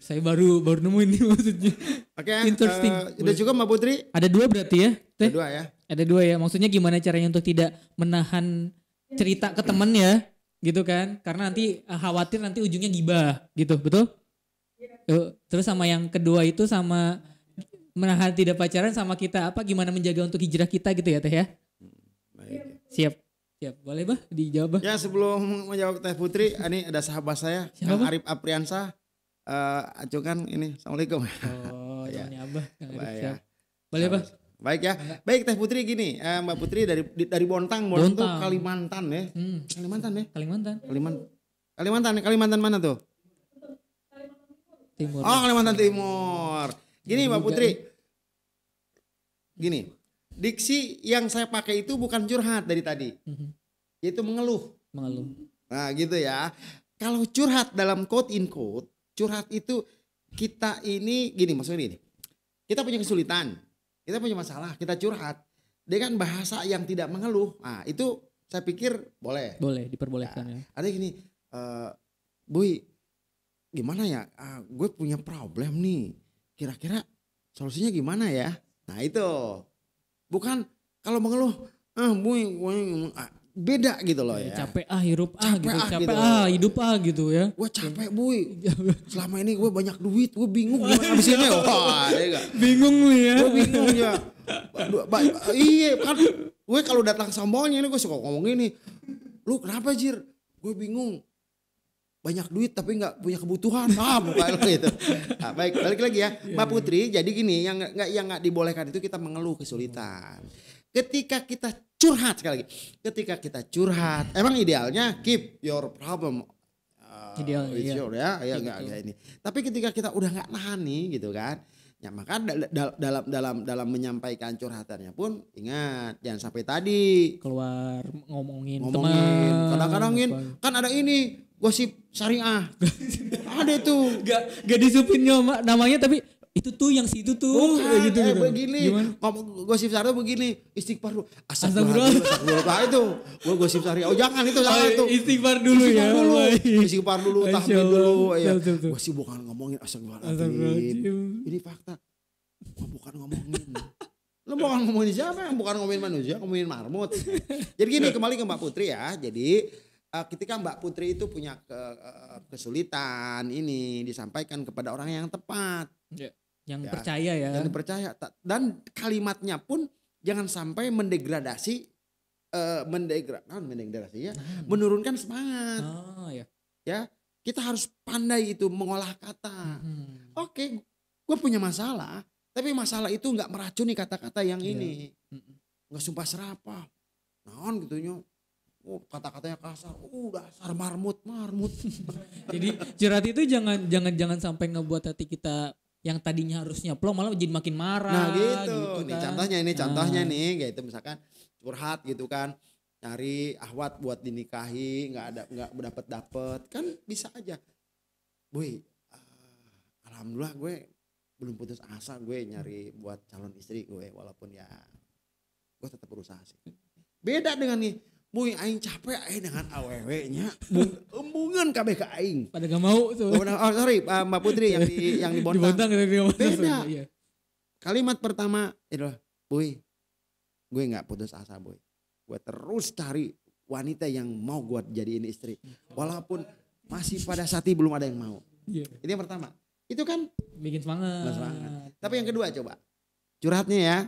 Saya baru nemu ini maksudnya. Oke, Interesting. udah cukup Mbak Putri? Ada dua berarti ya? Teh? Ada dua ya. Ada dua ya. Maksudnya gimana caranya untuk tidak menahan cerita ke temen ya? Gitu kan? Karena nanti khawatir nanti ujungnya gibah gitu. Betul? Terus sama yang kedua itu sama menahan tidak pacaran sama kita apa gimana menjaga untuk hijrah kita gitu ya Teh ya? Baik. Siap. Boleh bah dijawab bah? Ya sebelum menjawab Teh Putri, ini ada sahabat saya, Kang Arif Apriansa. Acukan ini, assalamualaikum. Oh, ya. temannya Abah. Baik ya. Boleh bah? Baik ya. Baik Teh Putri gini, Mbak Putri dari Bontang tuh Kalimantan ya. Kalimantan mana tuh? Timur. Oh, Kalimantan Timur. Gini Mbak Putri. Gini. Diksi yang saya pakai itu bukan curhat dari tadi. Yaitu mengeluh. Nah, gitu ya. Kalau curhat dalam quote in quote, curhat itu kita ini gini maksudnya ini. Kita punya kesulitan, kita punya masalah, kita curhat dengan bahasa yang tidak mengeluh. Nah, itu saya pikir boleh. Boleh, diperbolehkan ya. Ada gini, Boy, gimana ya? Gue punya problem nih. Kira-kira solusinya gimana ya? Nah itu, bukan kalau mengeluh, Boy, beda gitu loh ya. Capek hirup Capek gitu. Capek gitu. hidup gitu ya. Gue capek boy. Selama ini gue banyak duit, gue bingung gimana habisinnya. Wah, ya Bingung nih ya. gue bingung ya. Iya kan, gue kalau datang sombongnya ini gue suka ngomong gini. Lu kenapa Jir? Gue bingung. Banyak duit tapi nggak punya kebutuhan. Bukan gitu. Nah, baik, balik lagi ya. Mbak Putri, jadi gini, yang nggak dibolehkan itu kita mengeluh kesulitan. Ketika kita curhat sekali lagi, ketika kita curhat, emang idealnya keep your problem Ideal, with iya. your, ya nggak kayak ini. Tapi ketika kita udah nggak nahan nih, gitu kan, ya maka dalam menyampaikan curhatannya pun ingat jangan sampai tadi Keluar ngomongin ngomongin. Kadang-kadang kan ada ini gosip syariah, ada itu. Gak disupin namanya tapi itu tuh yang situ tuh. Bukan, gitu. Begini, ngomong gosip syariah begini, istighfar dulu. Astagfirullah itu. Gue gosip syariah. Oh jangan itu, jangan itu. Istighfar dulu ya. Istighfar dulu, tahmid dulu. Ya. Gue sih bukan ngomongin astagfirullahaladzim. Ini fakta. Gue bukan ngomongin. Lo bukan ngomongin siapa? Yang bukan ngomongin manusia, ngomongin marmut. Jadi gini, kembali ke Mbak Putri ya. Jadi ketika Mbak Putri itu punya kesulitan ini disampaikan kepada orang yang tepat. Yang percaya ya. Yang dipercaya. Dan kalimatnya pun jangan sampai mendegradasi, menurunkan semangat. Ya, kita harus pandai itu mengolah kata. Oke, gue punya masalah, tapi masalah itu nggak meracuni kata-kata yang ini, nggak sumpah serapah, naon gitunya. Kata-katanya kasar, dasar marmut. Jadi curhat itu jangan sampai ngebuat hati kita yang tadinya harusnya plong malah jadi makin marah. Nah gitu nih kan. contohnya nih kayak itu misalkan curhat gitu kan, nyari ahwat buat dinikahi nggak dapet kan bisa aja. Boy, alhamdulillah gue belum putus asa gue nyari buat calon istri gue, walaupun ya gue tetap berusaha sih. Beda dengan nih, boy aing capek dengan aww-nya, embungan kabeh ka aing. Pada gak mau tuh. Oh sorry, Mbak Putri yang di Bontang. Beda. Iya. Kalimat pertama adalah, boy, gue nggak putus asa boy. Gue terus cari wanita yang mau gue jadiin istri, walaupun masih pada saat ini belum ada yang mau. Iya. Ini yang pertama. Itu kan bikin semangat. Tapi yang kedua coba curhatnya ya.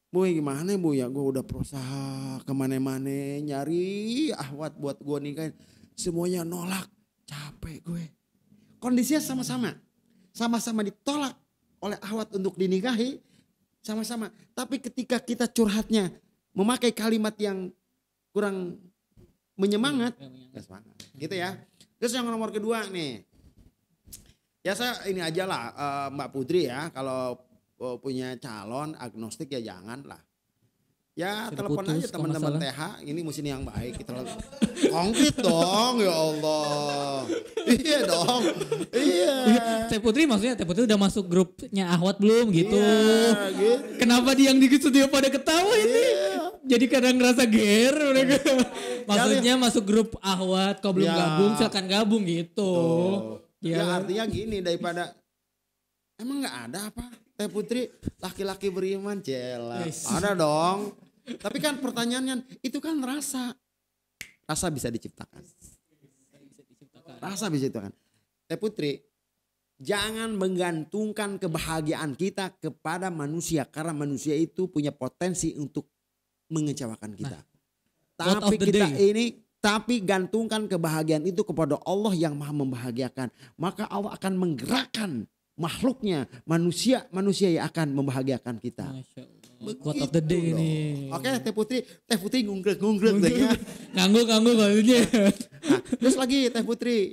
Boy gimana bu ya, gue udah berusaha kemana-mana nyari ahwat buat gue nikahin, semuanya nolak, capek gue. Kondisinya sama-sama ditolak oleh ahwat untuk dinikahi, sama-sama. Tapi ketika kita curhatnya memakai kalimat yang kurang menyemangat, gak semangat, gitu ya. Terus yang nomor kedua nih, ya saya ini aja lah Mbak Putri ya, kalau punya calon agnostik ya jangan lah. Ya telepon aja teman-teman TH, ini musim yang baik. Kita konkret dong, ya Allah. Iya dong. Iya. Teh Putri maksudnya Teh Putri udah masuk grupnya Ahwat belum gitu. Iya, gitu. Kenapa dia yang di studio pada ketawa ini? Jadi kadang ngerasa ger mereka. Maksudnya masuk grup Ahwat, kau belum gabung silakan gabung gitu. Ya artinya gini, daripada emang nggak ada apa Teh Putri laki-laki beriman, jelas ada dong. Tapi kan pertanyaannya itu kan rasa bisa diciptakan. Rasa bisa diciptakan. Teh Putri, jangan menggantungkan kebahagiaan kita kepada manusia, karena manusia itu punya potensi untuk mengecewakan kita. Tapi gantungkan kebahagiaan itu kepada Allah yang Maha membahagiakan. Maka Allah akan menggerakkan makhluknya, manusia yang akan membahagiakan kita. Quote of the day ini. Oke, Teh Putri ngunggrek ya. Nganggu maksudnya. Nah, terus lagi Teh Putri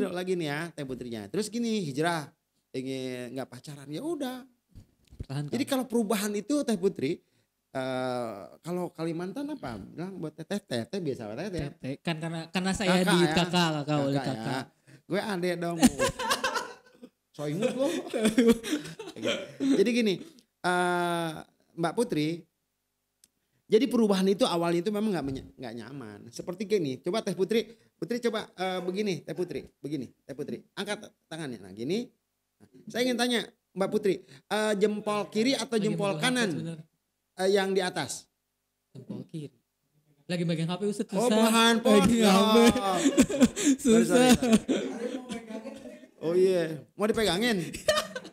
lagi nih ya, Teh Putrinya. Terus gini, hijrah, ingin nggak pacaran, ya udah. Pertahankan. Jadi kalau perubahan itu Teh Putri, kalau Kalimantan apa? Bilang buat teteh biasa teteh. Kan karena saya di kakak oleh kakak. Ya. Gue adek dong. So imut loh. Jadi gini, Mbak Putri, jadi perubahan itu awalnya itu memang nggak nyaman. Seperti gini, coba Teh Putri coba begini, Teh Putri, angkat tangannya. Nah gini, saya ingin tanya Mbak Putri, jempol kiri atau jempol kanan yang di atas? Jempol kiri. Lagi megang HP Ustaz susah. Oh, handphone. Lagi Ya. HP. Susah. Oh iya, mau dipegangin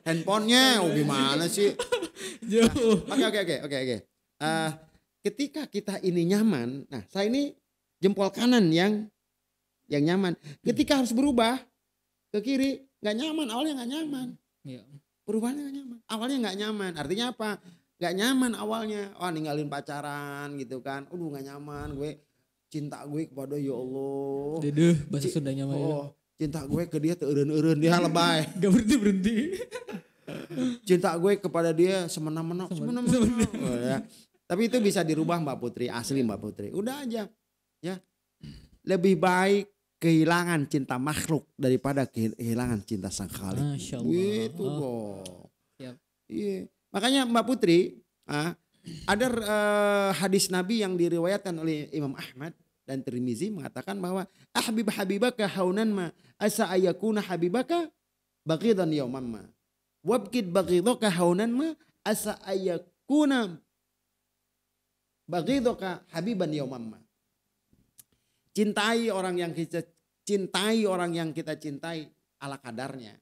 handphonenya? Oh gimana sih? Jauh. Oke. Ketika kita ini nyaman, nah saya ini jempol kanan yang nyaman. Ketika harus berubah ke kiri, nggak nyaman. Awalnya nggak nyaman. Iya. Perubahannya nggak nyaman. Awalnya nggak nyaman. Artinya apa? Nggak nyaman awalnya. Oh ninggalin pacaran gitu kan. Aduh nggak nyaman. Gue cinta gue kepada ya Allah. Duh, bahasa Sundanya mah ya. Cinta gue ke dia eureun-eureun dia lebay. Gak berhenti. Cinta gue kepada dia semena-mena. Oh, ya. Tapi itu bisa dirubah Mbak Putri, asli Mbak Putri. Udah aja. Ya. Lebih baik kehilangan cinta makhluk daripada kehilangan cinta sang Khalik. Masya Allah. Gitu kok. Siap. Iya. Makanya Mbak Putri, ada hadis Nabi yang diriwayatkan oleh Imam Ahmad dan Tirmizi mengatakan bahwa habibaka haunan ma asa ayakuna habibaka baqidan yauman ma wabkid baqidaka haunan ma asa ayakuna baqidaka habiban yauman ma. Cintai orang yang kita cintai ala kadarnya.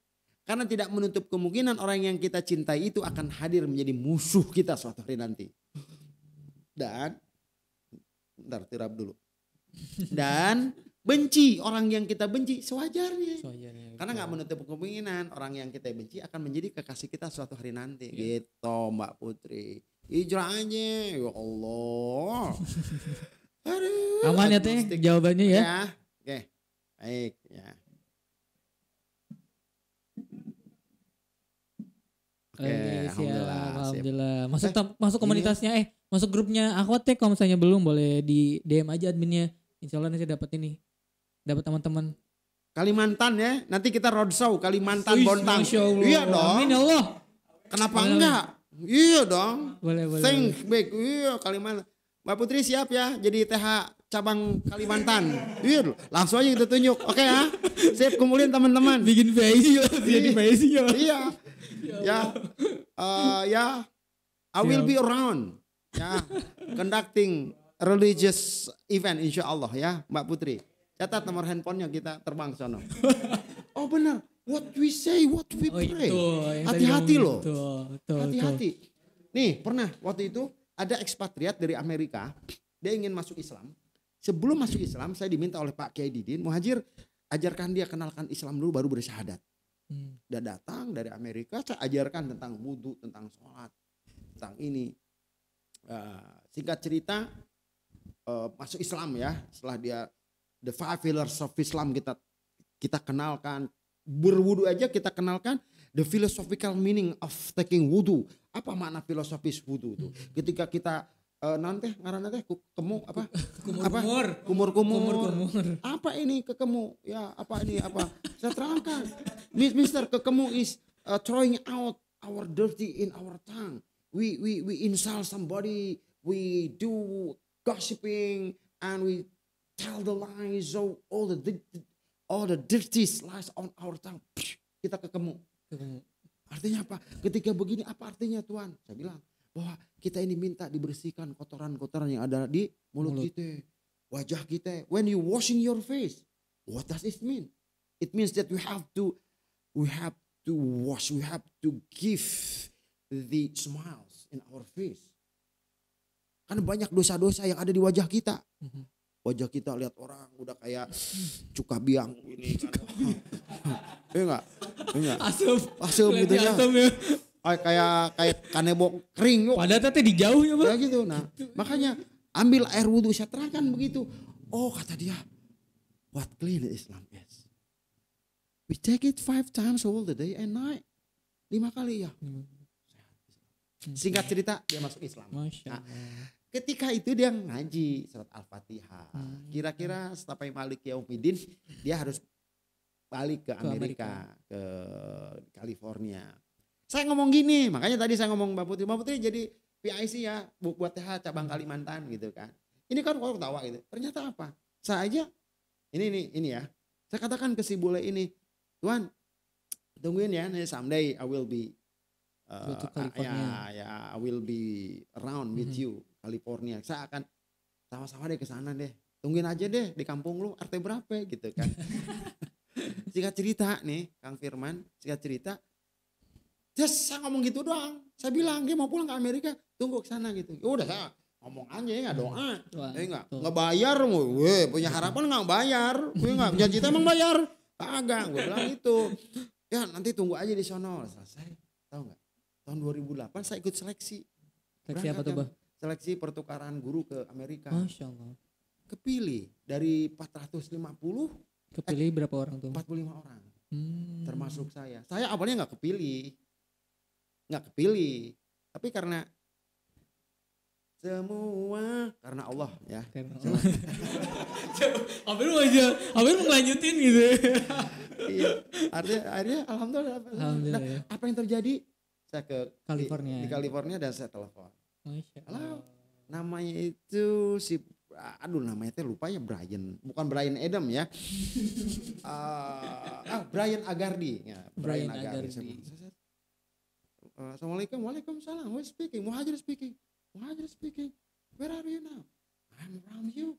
Karena tidak menutup kemungkinan orang yang kita cintai itu akan hadir menjadi musuh kita suatu hari nanti. Dan bentar tirap dulu. Dan benci orang yang kita benci sewajarnya. Karena nggak menutup kemungkinan orang yang kita benci akan menjadi kekasih kita suatu hari nanti. Gitu Mbak Putri. Hijrah aja. Ya Allah. Aduh. Aman ya Teh jawabannya ya. Oke. Baik ya. Oke, Alhamdulillah. Masuk komunitasnya masuk grupnya Akhwat Teh kalau misalnya belum boleh di DM aja adminnya. Insyaallah nanti dapat teman-teman. Kalimantan ya, nanti kita roadshow Kalimantan Bontang. Iya dong. Amin ya Allah. Kenapa enggak? Iya dong. Boleh. Think big. Iya Kalimantan. Mbak Putri siap ya jadi TH cabang Kalimantan. Iya langsung aja kita tunjuk. Oke ya. Sip kumpulin teman-teman. Bikin PIC jadi PIC ya. Iya. Ya. I will be around. Ya. Conducting religious event insya Allah ya Mbak Putri. Catat nomor handphonenya kita terbang sono. Oh benar. What we say, what we pray. Hati-hati loh. Hati-hati. Nih pernah waktu itu ada ekspatriat dari Amerika. Dia ingin masuk Islam. Sebelum masuk Islam saya diminta oleh Pak Kiai Didin. Muhajir ajarkan dia kenalkan Islam dulu baru bersyahadat. Dia datang dari Amerika saya ajarkan tentang wudhu, tentang sholat. Tentang ini. Singkat cerita masuk Islam ya. Setelah dia the 5 pillars of Islam kita kenalkan. Berwudu aja kita kenalkan the philosophical meaning of taking wudu. Apa makna filosofis wudu itu? Ketika kita nanti ngaranna teh kemu apa? Kumur. Apa ini kekemu? Ya, apa ini apa? Saya terangkan. Mister kekemu is throwing out our dirty in our tongue. We insult somebody, we do gossiping and we tell the lies of all the dirty lies on our tongue. Kita kekemu. Artinya apa? Ketika begini apa artinya Tuhan? Saya bilang bahwa kita ini minta dibersihkan kotoran-kotoran yang ada di mulut kita, wajah kita. When you washing your face, what does it mean? It means that we have to wash, we have to give the smiles in our face. Karena banyak dosa-dosa yang ada di wajah kita. Wajah kita lihat orang udah kayak cuka biang ini kan. Enggak. Asem gitu ya. Kayak kanebo kering. Padahal teh di jauh ya, Bang. Ya gitu. Nah, makanya ambil air wudhu saya terangkan begitu. Oh, kata dia, what clean Islam is. We take it 5 times all the day and night. 5 kali ya. Singkat cerita dia masuk Islam. Nah, ketika itu dia ngaji surat Al-Fatihah. Kira-kira sampai Malik Yaumiddin dia harus balik ke Amerika, ke California. Saya ngomong gini, makanya tadi saya ngomong Mbak Putri jadi PIC ya buat TH cabang Kalimantan gitu kan. Ini kan kalau ketawa gitu. Ternyata apa? Saya aja ini ya. Saya katakan ke si bule ini, Tuhan tungguin ya, someday I will be I will be around with you California. Saya akan sama-sama deh ke sana deh. Tungguin aja deh di kampung lu RT berapa gitu kan. Singkat cerita nih Kang Firman, singkat cerita. Just saya ngomong gitu doang. Saya bilang dia mau pulang ke Amerika, tunggu ke sana gitu. Udah saya ngomong aja ya doa. Enggak bayar, gue punya harapan enggak bayar. Gue enggak janji emang bayar. Kagak, gue bilang itu. Ya nanti tunggu aja di sono. Selesai. Tahu enggak? Tahun 2008 saya ikut seleksi. Seleksi apa tuh, Bah? Seleksi pertukaran guru ke Amerika. Masya Allah. Kepilih dari 450. Kepilih berapa orang tuh? 45 orang. Termasuk saya. Saya awalnya enggak kepilih. Tapi karena semua karena Allah ya. Abang mau ngelanjutin gitu. Iya, akhirnya alhamdulillah. Nah, apa yang terjadi? Saya ke California. Di California dan saya telepon. Masya Allah. Halo, namanya itu namanya teh lupa ya, bukan Brian Adam ya. Brian Agardi ya. Brian Agardi. Assalamualaikum, waalaikumsalam. Who is speaking? Muhajir speaking. Where are you now? I'm around you.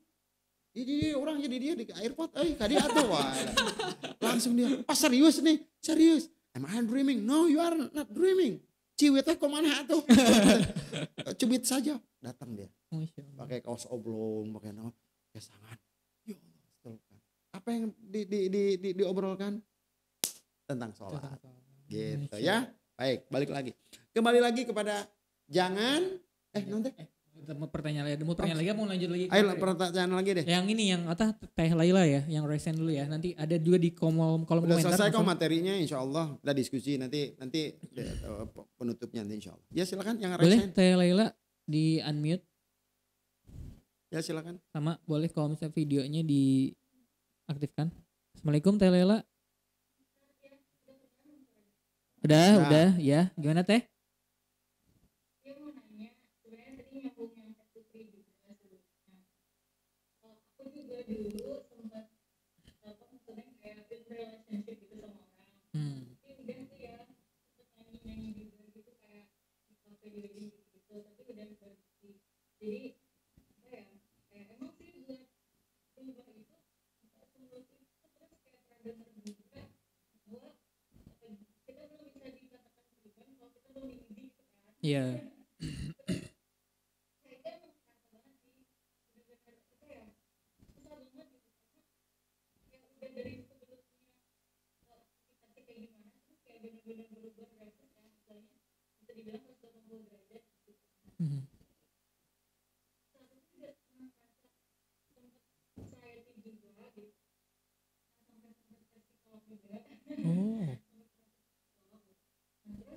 Dia orang jadi dia di airport. Tadi atuh wah. Langsung dia. Serius nih, serius. Am I dreaming? No, you are not dreaming. Ciwetnya kemana atuh? Cubit saja. Datang dia. Pakai kaos oblong, pakai nama. Ya sangat. Ya Allah. Apa yang diobrolkan? Tentang sholat. Gitu ya. Baik, balik lagi. Kembali lagi kepada jangan nanti mau pertanyaan lagi, mau lanjut lagi. Ayo pertanyaan lagi deh. Yang ini yang Teh Laila ya, yang resen dulu ya. Nanti ada juga di kolom udah komentar. Udah selesai kok materinya, insyaallah. Kita diskusi nanti penutupnya nanti insyaallah. Ya silakan yang resen. Boleh Teh Laila di unmute. Ya silakan. Sama boleh kalau misalnya videonya diaktifkan. Assalamualaikum Teh Laila. Udah, ya. Gimana Teh? Dia mau nanya, sebenarnya tadi nyambung yang Putri juga sebelumnya. Aku juga dulu sempat maksudnya kayak build relationship gitu sama orang. Tapi udah tuh ya, sempat nyanyi juga gitu kayak di cafe di wedding gitu. Tapi udah berhenti. Jadi apa ya? Kayak emang sih buat berubah itu, menurut itu terus kayak pernah dengar juga bahwa kita belum bisa dikatakan berubah kalau kita belum diuji gitu kan. Iya. Saya kan merasa banget sih benar-benar apa ya, susah banget gitu karena yang udah dari sebelumnya aktivitasnya kayak gimana terus kayak benar-benar berubah drastis kan, misalnya bisa dibilang 180 derajat gitu. Saat itu juga pernah merasa sempat anxiety juga gitu, sampai ke psikolog juga. Terus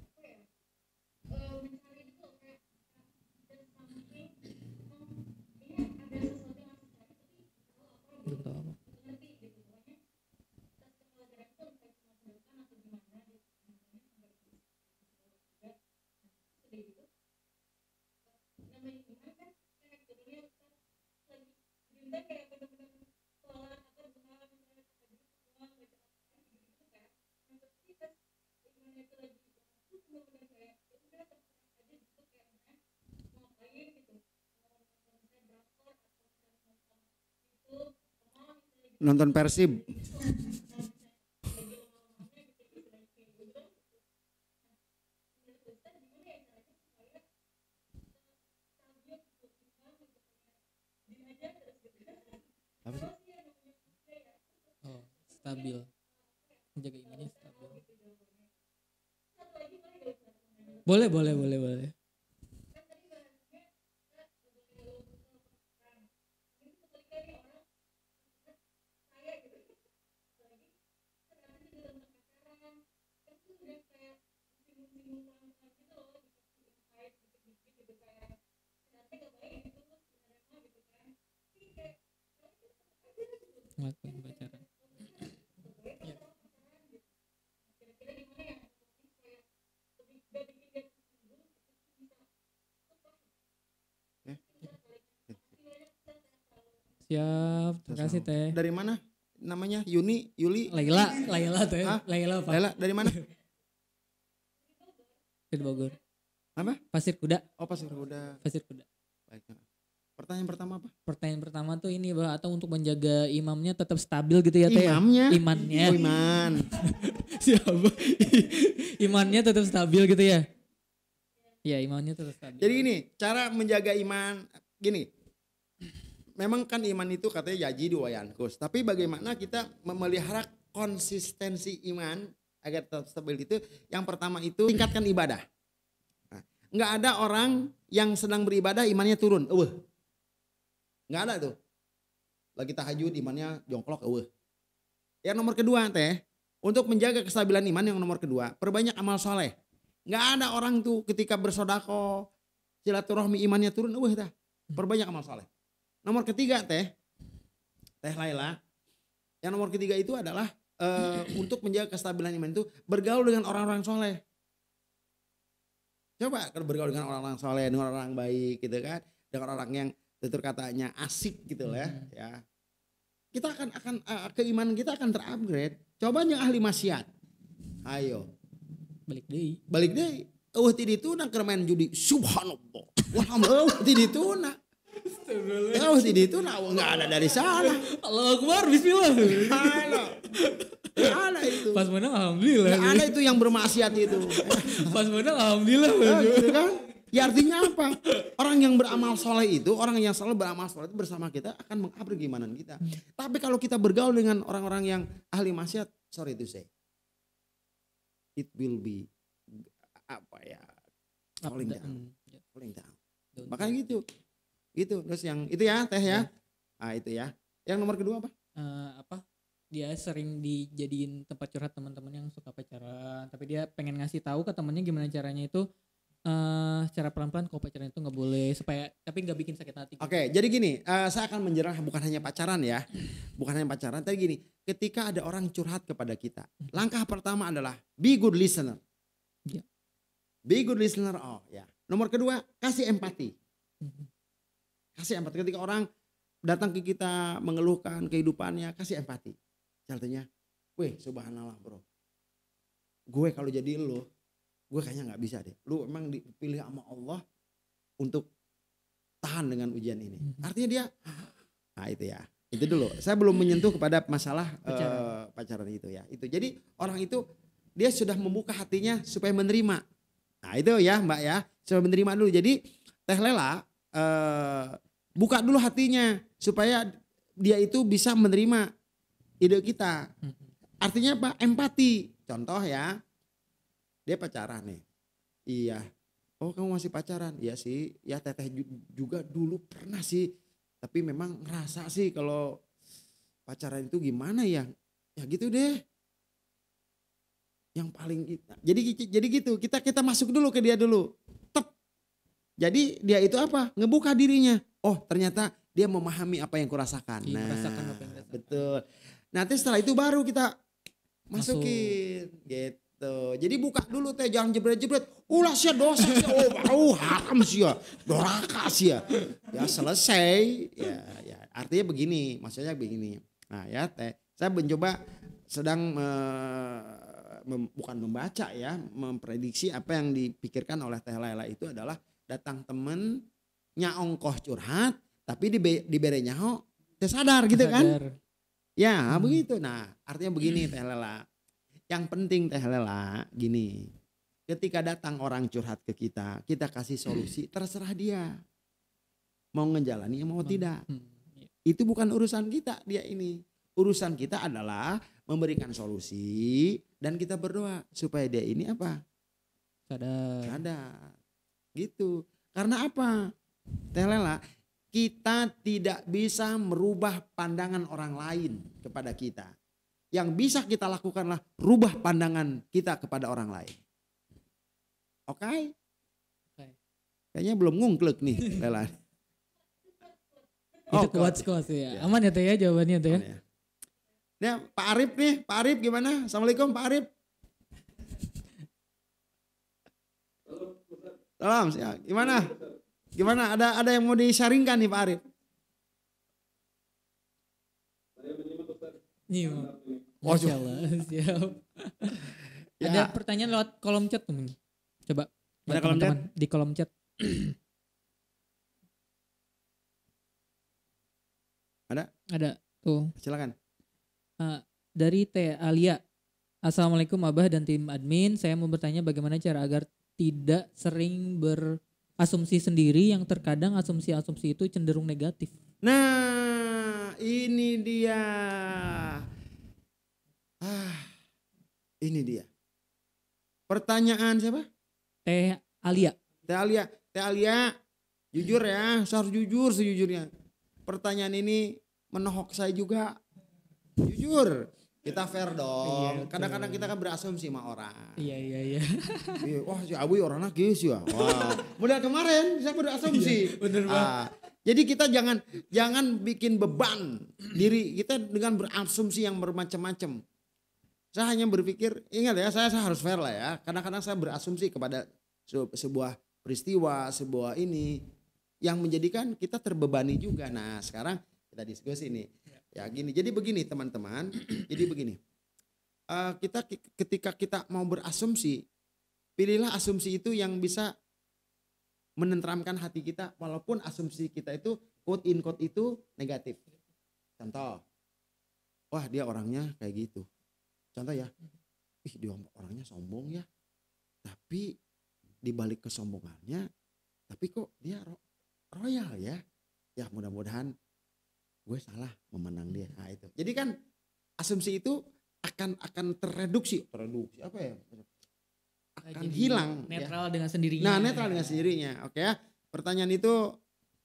apa ya, mencari itu kayak ada something, ini ada sesuatu yang harus cari tapi Belum tahu apa. ngerti gitu, pokoknya tas pelajaran itu entah cuma sedotan atau gimana gitu, misalnya sampai juga sedih gitu. Namanya gimana kan kayak jadinya lagi juga kayak benar-benar sholat atau bukan misalnya semua baca Al-Quran gitu kan. Terus kita gimana itu lagi itu benar-benar kayak ya udah terserah aja gitu, kayak misalnya mau ngapain gitu, mau misalnya drakor atau misalnya nonton YouTube sama misalnya gitu, Nonton Persib. lagi lama-lamanya gitu istilahnya kayak gitu. Menurut Ustaz gimana ya caranya supaya stabil gitu, imbang gitu, kayak gini aja terus gitu. Apa sih? Terus ya namanya manusia ya, Stabil. Menjaga imannya stabil. satu lagi boleh gak Ustaz? Boleh. Kan tadi bahasanya kita boleh perang. Ini ketika nih orang saya gitu, apalagi ternyata juga tentang pacaran, kan tuh udah kayak singgung-singgung pelan-pelan gitu loh, dikasih insight dikit-dikit gitu, kayak ternyata gak baik gitu sebenarnya mah gitu kan. Tapi kayak kalian tuh tetap aja gitu. Ngelakuin pacaran. Kira-kira gimana ya supaya lebih gak bikin dia tersinggung, bisa Siap. Terima kasih Teh. Dari mana? Namanya Yuli? Laila Teh. Hah? Laila Pak. Lela dari mana? Dari Bogor. Apa? Pasir Kuda. Oh Pasir Kuda. Pasir Kuda. Baik. Pertanyaan pertama apa? Pertanyaan pertama tuh ini bah, atau untuk menjaga imamnya tetap stabil gitu ya teh? Imamnya? Imannya. Oh, iman. Siapa? Imannya tetap stabil gitu ya? Ya imannya tetap stabil. Jadi gini, cara menjaga iman gini. Memang kan iman itu katanya yaji wayankus. Tapi bagaimana kita memelihara konsistensi iman agar tetap stabil itu? Yang pertama itu tingkatkan ibadah. Nah, nggak ada orang yang sedang beribadah imannya turun. Nggak ada tuh. Lagi tahajud imannya jongklok. Yang nomor kedua teh, untuk menjaga kestabilan iman yang nomor kedua, perbanyak amal soleh. Nggak ada orang tuh ketika bersodako, silaturahmi imannya turun. Perbanyak amal soleh. Nomor ketiga teh Laila, yang nomor ketiga itu adalah untuk menjaga kestabilan iman itu bergaul dengan orang-orang soleh. Coba bergaul dengan orang-orang soleh, dengan orang baik gitu kan, dengan orang yang tutur katanya asik gitu lah ya. Kita akan keimanan kita akan terupgrade. Coba yang ahli maksiat. Ayo. Balik deui. Ti dituna keur main judi. Subhanallah. Walhamdulillah ti dituna. Ti dituna enggak ada dari sana. Allahu Akbar, bismillah. Ada itu. Pas menang alhamdulillah. Enggak ada itu yang bermaksiat itu. Pas menang alhamdulillah. Gitu kan? Ya artinya apa? Orang yang beramal soleh itu, orang yang selalu beramal soleh itu bersama kita akan mengupgrade keimanan kita. Tapi kalau kita bergaul dengan orang-orang yang ahli maksiat, sorry to say, it will be falling down. Makanya gitu. Terus yang itu ya teh ya. Ah itu ya. Yang nomor kedua apa? Dia sering dijadiin tempat curhat teman-teman yang suka pacaran, tapi dia pengen ngasih tahu ke temennya gimana caranya itu. Cara pelan-pelan kalau pacaran itu nggak boleh supaya tapi nggak bikin sakit hati. Oke, jadi gini, saya akan menjerah bukan hanya pacaran ya, bukan hanya pacaran. Tapi gini, ketika ada orang curhat kepada kita, langkah pertama adalah be good listener. Ya. Be good listener, Nomor kedua, kasih empati. Kasih empati ketika orang datang ke kita mengeluhkan kehidupannya, kasih empati. Contohnya, subhanallah bro, gue kalau jadi lo, gue kayaknya gak bisa deh. Lu emang dipilih sama Allah untuk tahan dengan ujian ini. Artinya dia, itu ya. Itu dulu. Saya belum menyentuh kepada masalah pacaran itu ya. Itu. Jadi orang itu dia sudah membuka hatinya supaya menerima. Nah itu ya Mbak ya. Supaya menerima dulu. Jadi Teh Lela buka dulu hatinya supaya dia itu bisa menerima ide kita. Artinya apa? Empati. Contoh ya. Dia pacaran nih. Iya. Oh kamu masih pacaran? Iya sih. Ya teteh juga dulu pernah sih. Tapi memang ngerasa sih kalau pacaran itu gimana ya. Ya gitu deh. Yang paling kita. Jadi gitu. Kita masuk dulu ke dia dulu. Tep. Jadi dia itu apa? Ngebuka dirinya. Oh ternyata dia memahami apa yang kurasakan. Iya, merasakan apa yang dirasakan. Betul. Nanti setelah itu baru kita masukin. Gitu. Jadi buka dulu teh, jangan jebret-jebret. Ulah sia dosa sia, haram sia, doraka sia. Ya selesai. Ya artinya begini, maksudnya begini. Nah ya teh, saya mencoba sedang bukan membaca ya, memprediksi apa yang dipikirkan oleh Teh Laila itu adalah datang temen ongkoh curhat, tapi diberi nyaho teh sadar gitu kan? Ya begitu. Nah artinya begini Teh Laila. Yang penting Teh Lela gini, ketika datang orang curhat ke kita kasih solusi, terserah dia. Mau ngejalani mau tidak. Itu bukan urusan kita dia ini. Urusan kita adalah memberikan solusi dan kita berdoa supaya dia ini apa? Sadar. Gitu. Karena apa? Teh Lela, kita tidak bisa merubah pandangan orang lain kepada kita. Yang bisa kita lakukanlah rubah pandangan kita kepada orang lain. Oke? Kayaknya belum ngungklek nih Lela. Itu kuat ya. Aman ya Teh ya jawabannya Teh ya. Nah, Pak Arif nih, Pak Arif gimana? Assalamualaikum Pak Arif. Salam, gimana? Gimana? Ada yang mau disaringkan nih Pak Arif? Masya Allah, siap. Ada pertanyaan lewat kolom chat teman. Coba. Ada kolom chat? Di kolom chat. Ada tuh. Silakan. Dari Teh Alia. Assalamualaikum Abah dan tim admin. Saya mau bertanya bagaimana cara agar tidak sering berasumsi sendiri yang terkadang asumsi-asumsi itu cenderung negatif. Nah, ini dia. Ini dia. Pertanyaan siapa? Teh Alia. Teh Alia, jujur ya, saya harus jujur sejujurnya. Pertanyaan ini menohok saya juga. Jujur, kita fair dong. Kadang-kadang kita kan berasumsi sama orang. Iya. Wah si Abu orangnya geus ya. Wah, modal kemarin saya berasumsi. Bener banget. Jadi kita jangan bikin beban diri kita dengan berasumsi yang bermacam-macam. Saya hanya berpikir, ingat ya, saya harus fair lah ya. Kadang-kadang saya berasumsi kepada sebuah peristiwa, sebuah ini yang menjadikan kita terbebani juga. Nah, sekarang kita diskusi ini. Ya gini, jadi begini teman-teman. Jadi begini. Ketika kita mau berasumsi, pilihlah asumsi itu yang bisa menenteramkan hati kita walaupun asumsi kita itu quote in quote itu negatif. Contoh. Wah, dia orangnya kayak gitu. Contoh ya, dia orangnya sombong ya, tapi dibalik kesombongannya, tapi kok dia royal ya. Ya mudah-mudahan gue salah memandang dia. Nah itu. Jadi kan asumsi itu akan tereduksi apa ya? Akan hilang. Netral ya. Dengan sendirinya. Nah netral dengan sendirinya. Oke ya. Pertanyaan itu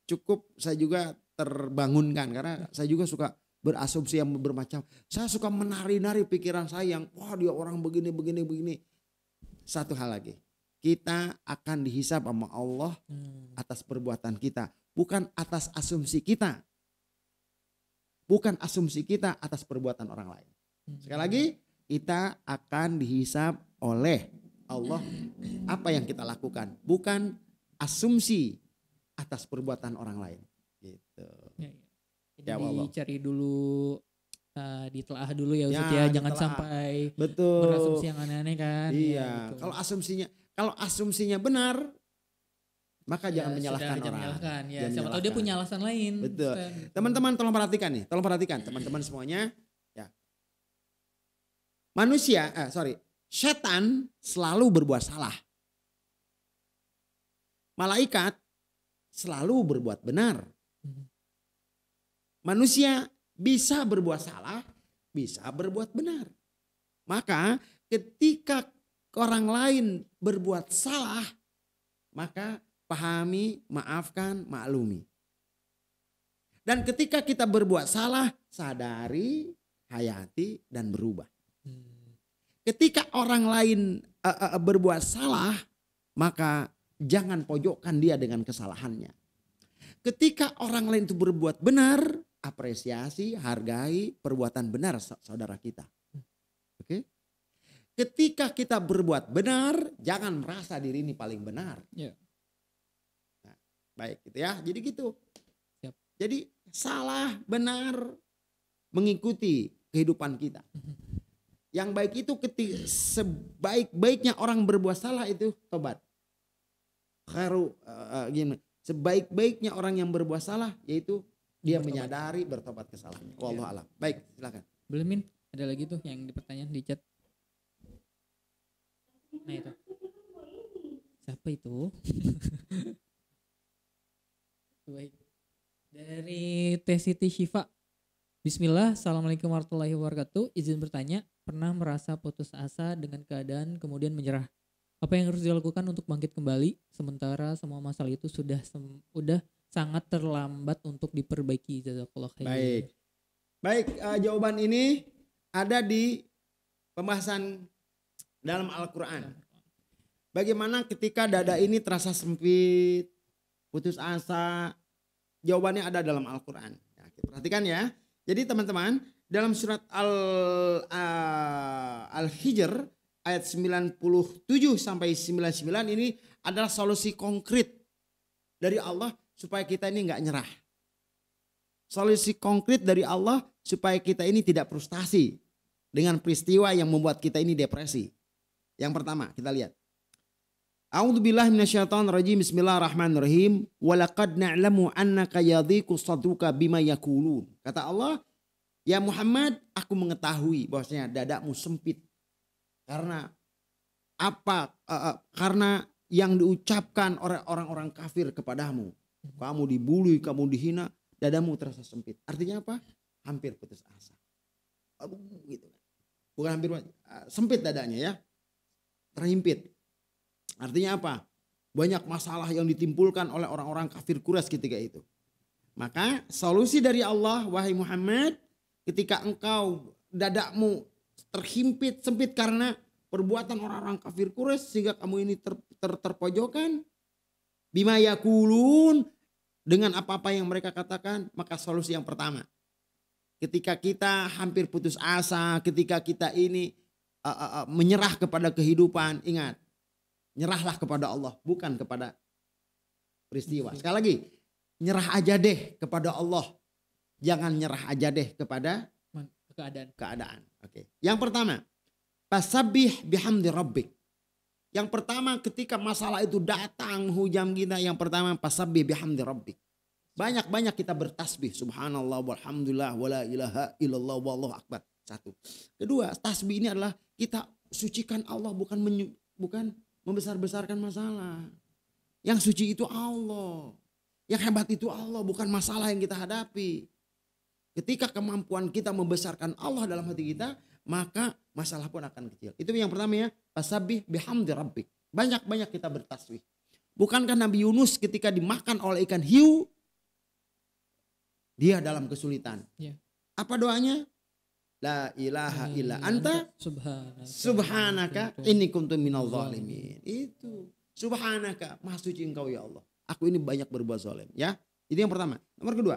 cukup saya juga terbangunkan karena saya juga suka berasumsi yang bermacam. Saya suka menari-nari pikiran saya yang wah dia orang begini. Satu hal lagi. Kita akan dihisab sama Allah atas perbuatan kita. Bukan atas asumsi kita. Bukan asumsi kita atas perbuatan orang lain. Sekali lagi kita akan dihisab oleh Allah apa yang kita lakukan. Bukan asumsi atas perbuatan orang lain. Gitu. Jadi cari dulu, ditelaah dulu ya Ustaz ya, jangan sampai berasumsi yang aneh-aneh kan. Iya, ya, gitu. Kalau asumsinya benar, maka jangan menyalahkan orang. Ya, siapa tahu dia punya alasan lain. Betul. Teman-teman tolong perhatikan teman-teman semuanya. Ya. Setan selalu berbuat salah. Malaikat selalu berbuat benar. Manusia bisa berbuat salah, bisa berbuat benar. Maka ketika orang lain berbuat salah, maka pahami, maafkan, maklumi. Dan ketika kita berbuat salah, sadari, hayati, dan berubah. Ketika orang lain berbuat salah, maka jangan pojokkan dia dengan kesalahannya. Ketika orang lain itu berbuat benar, apresiasi, hargai perbuatan benar saudara kita. Oke? Ketika kita berbuat benar, jangan merasa diri ini paling benar. Yeah. Nah, baik gitu ya. Jadi gitu. Yep. Jadi salah, benar mengikuti kehidupan kita. Yang baik itu sebaik-baiknya orang berbuat salah itu tobat. Sebaik-baiknya orang yang berbuat salah yaitu dia menyadari bertobat kesalahannya. Wallahu a'lam. Baik, silakan. Belimin, ada lagi tuh yang di pertanyaan di chat. Nah itu. Siapa itu? Baik. Dari Teh Siti Syifa. Bismillah, Assalamualaikum warahmatullahi wabarakatuh. Izin bertanya, pernah merasa putus asa dengan keadaan kemudian menyerah? Apa yang harus dilakukan untuk bangkit kembali sementara semua masalah itu sudah sangat terlambat untuk diperbaiki? Jazakallah khair. Baik, jawaban ini ada di pembahasan dalam Al-Quran. Bagaimana ketika dada ini terasa sempit, putus asa, jawabannya ada dalam Al-Quran. Ya, perhatikan ya. Jadi teman-teman, dalam surat Al-Hijr ayat 97 sampai 99 ini adalah solusi konkret dari Allah supaya kita ini enggak nyerah. Solusi konkret dari Allah supaya kita ini tidak frustasi dengan peristiwa yang membuat kita ini depresi. Yang pertama kita lihat. A'udzubillahi minasyaitonirrajim. Bismillahirrahmanirrahim. Walaqad na'lamu annaka yadhiqu sadruka bima yaqulun. Kata Allah, ya Muhammad, aku mengetahui bahwasanya dadamu sempit. Karena apa? Karena yang diucapkan oleh orang-orang kafir kepadamu. Kamu dibully, kamu dihina, dadamu terasa sempit. Artinya apa? Hampir putus asa. Gitu. Bukan hampir, sempit dadanya ya. Terhimpit. Artinya apa? Banyak masalah yang ditimbulkan oleh orang-orang kafir Quraisy ketika itu. Maka solusi dari Allah, wahai Muhammad, ketika engkau dadamu terhimpit sempit karena perbuatan orang-orang kafir Quraisy sehingga kamu ini terpojokan, bima yakulun, dengan apa-apa yang mereka katakan, maka solusi yang pertama. Ketika kita hampir putus asa, ketika kita ini menyerah kepada kehidupan, ingat, nyerahlah kepada Allah, bukan kepada peristiwa. Sekali lagi, nyerah aja deh kepada Allah. Jangan nyerah aja deh kepada keadaan. Oke. Yang pertama, fasabbih bihamdi rabbik. Yang pertama ketika masalah itu datang hujam kita, yang pertama fasabbih bihamdi rabbik. Banyak-banyak kita bertasbih, subhanallah walhamdulillah wala ilaha illallah wallahu akbar. Satu. Kedua, tasbih ini adalah kita sucikan Allah, bukan membesar-besarkan masalah. Yang suci itu Allah. Yang hebat itu Allah, bukan masalah yang kita hadapi. Ketika kemampuan kita membesarkan Allah dalam hati kita, maka masalah pun akan kecil. Itu yang pertama ya, fasabbih bihamdi rabbik. Banyak-banyak kita bertasbih. Bukankah Nabi Yunus ketika dimakan oleh ikan hiu, dia dalam kesulitan. Ya. Apa doanya? La ilaha illa anta subhanaka inni kuntu minal zalimin. Itu subhanaka, maha suci engkau ya Allah. Aku ini banyak berbuat zalim ya. Itu yang pertama. Nomor kedua,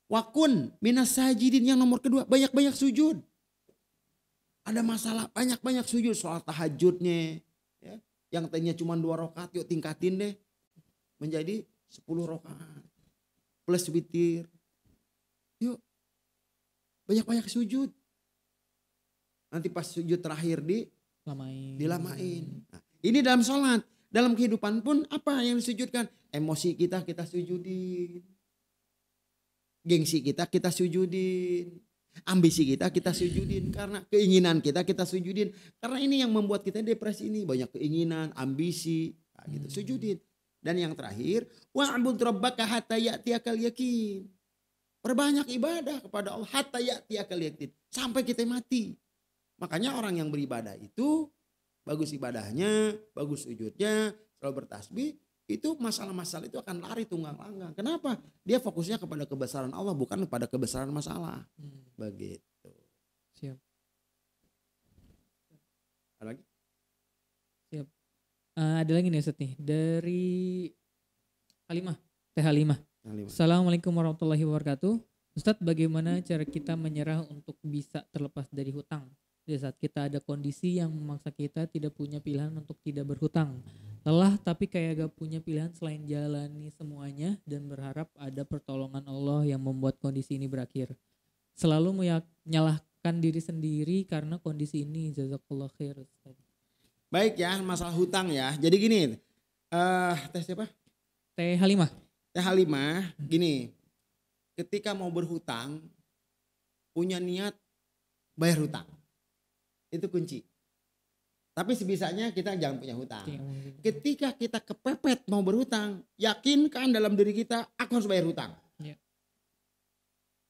wakun minas sajidin. Yang nomor kedua, banyak-banyak sujud. Ada masalah, banyak-banyak sujud. Soal tahajudnya ya. Yang tadinya cuma 2 rakaat, yuk tingkatin deh menjadi 10 rakaat plus witir. Yuk banyak-banyak sujud. Nanti pas sujud terakhir dilamain. Nah, ini dalam sholat. Dalam kehidupan pun apa yang disujudkan? Emosi kita sujudin. Gengsi kita sujudin. Ambisi kita sujudin. Karena keinginan kita sujudin. Karena ini yang membuat kita depresi ini. Banyak keinginan, ambisi. Nah, gitu, sujudin. Dan yang terakhir, wa'bud rabbaka hatta ya'tiyakal yakin. Perbanyak ibadah kepada Allah hatta ya'tiyakal yakin. Sampai kita mati. Makanya orang yang beribadah itu bagus ibadahnya, bagus sujudnya, selalu bertasbih, itu masalah-masalah itu akan lari tunggang langgang. Kenapa? Dia fokusnya kepada kebesaran Allah, bukan kepada kebesaran masalah. Begitu. Siap. Ada lagi? Siap. Ada lagi nih Ustaz nih dari Halimah. Teh Halimah. Assalamualaikum warahmatullahi wabarakatuh. Ustadz, bagaimana cara kita menyerah untuk bisa terlepas dari hutang? Di saat kita ada kondisi yang memaksa kita tidak punya pilihan untuk tidak berhutang. Lelah tapi kayak gak punya pilihan selain jalani semuanya dan berharap ada pertolongan Allah yang membuat kondisi ini berakhir. Selalu menyalahkan diri sendiri karena kondisi ini. Jazakallah khair. Baik ya, masalah hutang ya. Jadi gini, Teh siapa? Teh Halimah. Teh Halimah, gini. Ketika mau berhutang, punya niat bayar hutang. Itu kunci. Tapi sebisanya kita jangan punya hutang. Ketika kita kepepet mau berhutang, yakinkan dalam diri kita, aku harus bayar hutang. Ya.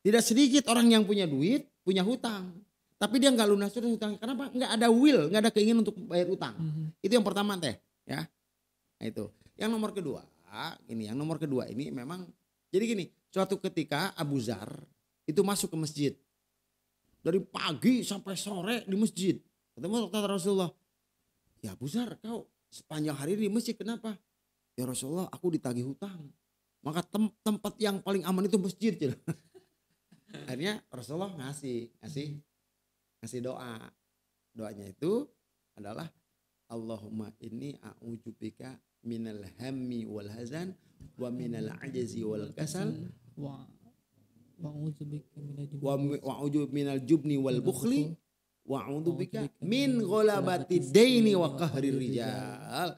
Tidak sedikit orang yang punya duit, punya hutang. Tapi dia nggak lunasin hutang. Kenapa? Nggak ada will, nggak ada keinginan untuk bayar hutang. Itu yang pertama Teh. Ya. Nah itu. Yang nomor kedua ini memang, jadi gini, suatu ketika Abu Zar itu masuk ke masjid. Dari pagi sampai sore di masjid. Ketemu kata Rasulullah. Ya Abu Zar, kau sepanjang hari di masjid kenapa? Ya Rasulullah, aku ditagih hutang. Maka tempat yang paling aman itu masjid. Akhirnya Rasulullah ngasih doa. Doanya itu adalah Allahumma inni a'udzubika minal hammi wal hazan wa minal ajzi wal kasal wa'udzu minal jubni wal bukhli wa'udzu bika min ghalabati daini wa qahrir rijal.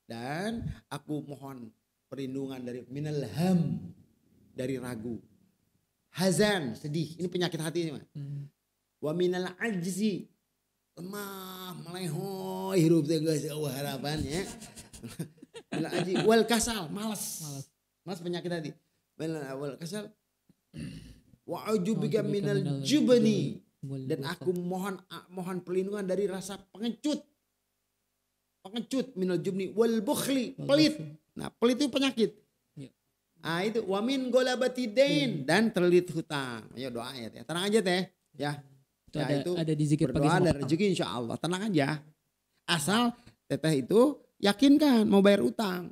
Dan aku mohon perlindungan dari minal ham, dari ragu. Hazan, sedih, ini penyakit hati ini. Wa minal ajzi, lemah, melehoy, hirup tengah sewa harapannya. Minal ajzi, wal kasal, malas penyakit hati. Wal kasal, wa ujubika minal jubni, dan aku mohon perlindungan dari rasa pengecut minal jubni, wal bukhli, pelit. Nah, pelit itu penyakit. Ah itu wamin golabati dain, dan terlilit hutang. Ayo doa ya teh. Tenang aja teh ya. Itu ada di zikir pagi berdoa dan rezeki insya Allah. Tenang aja. Asal teteh itu yakinkan mau bayar utang.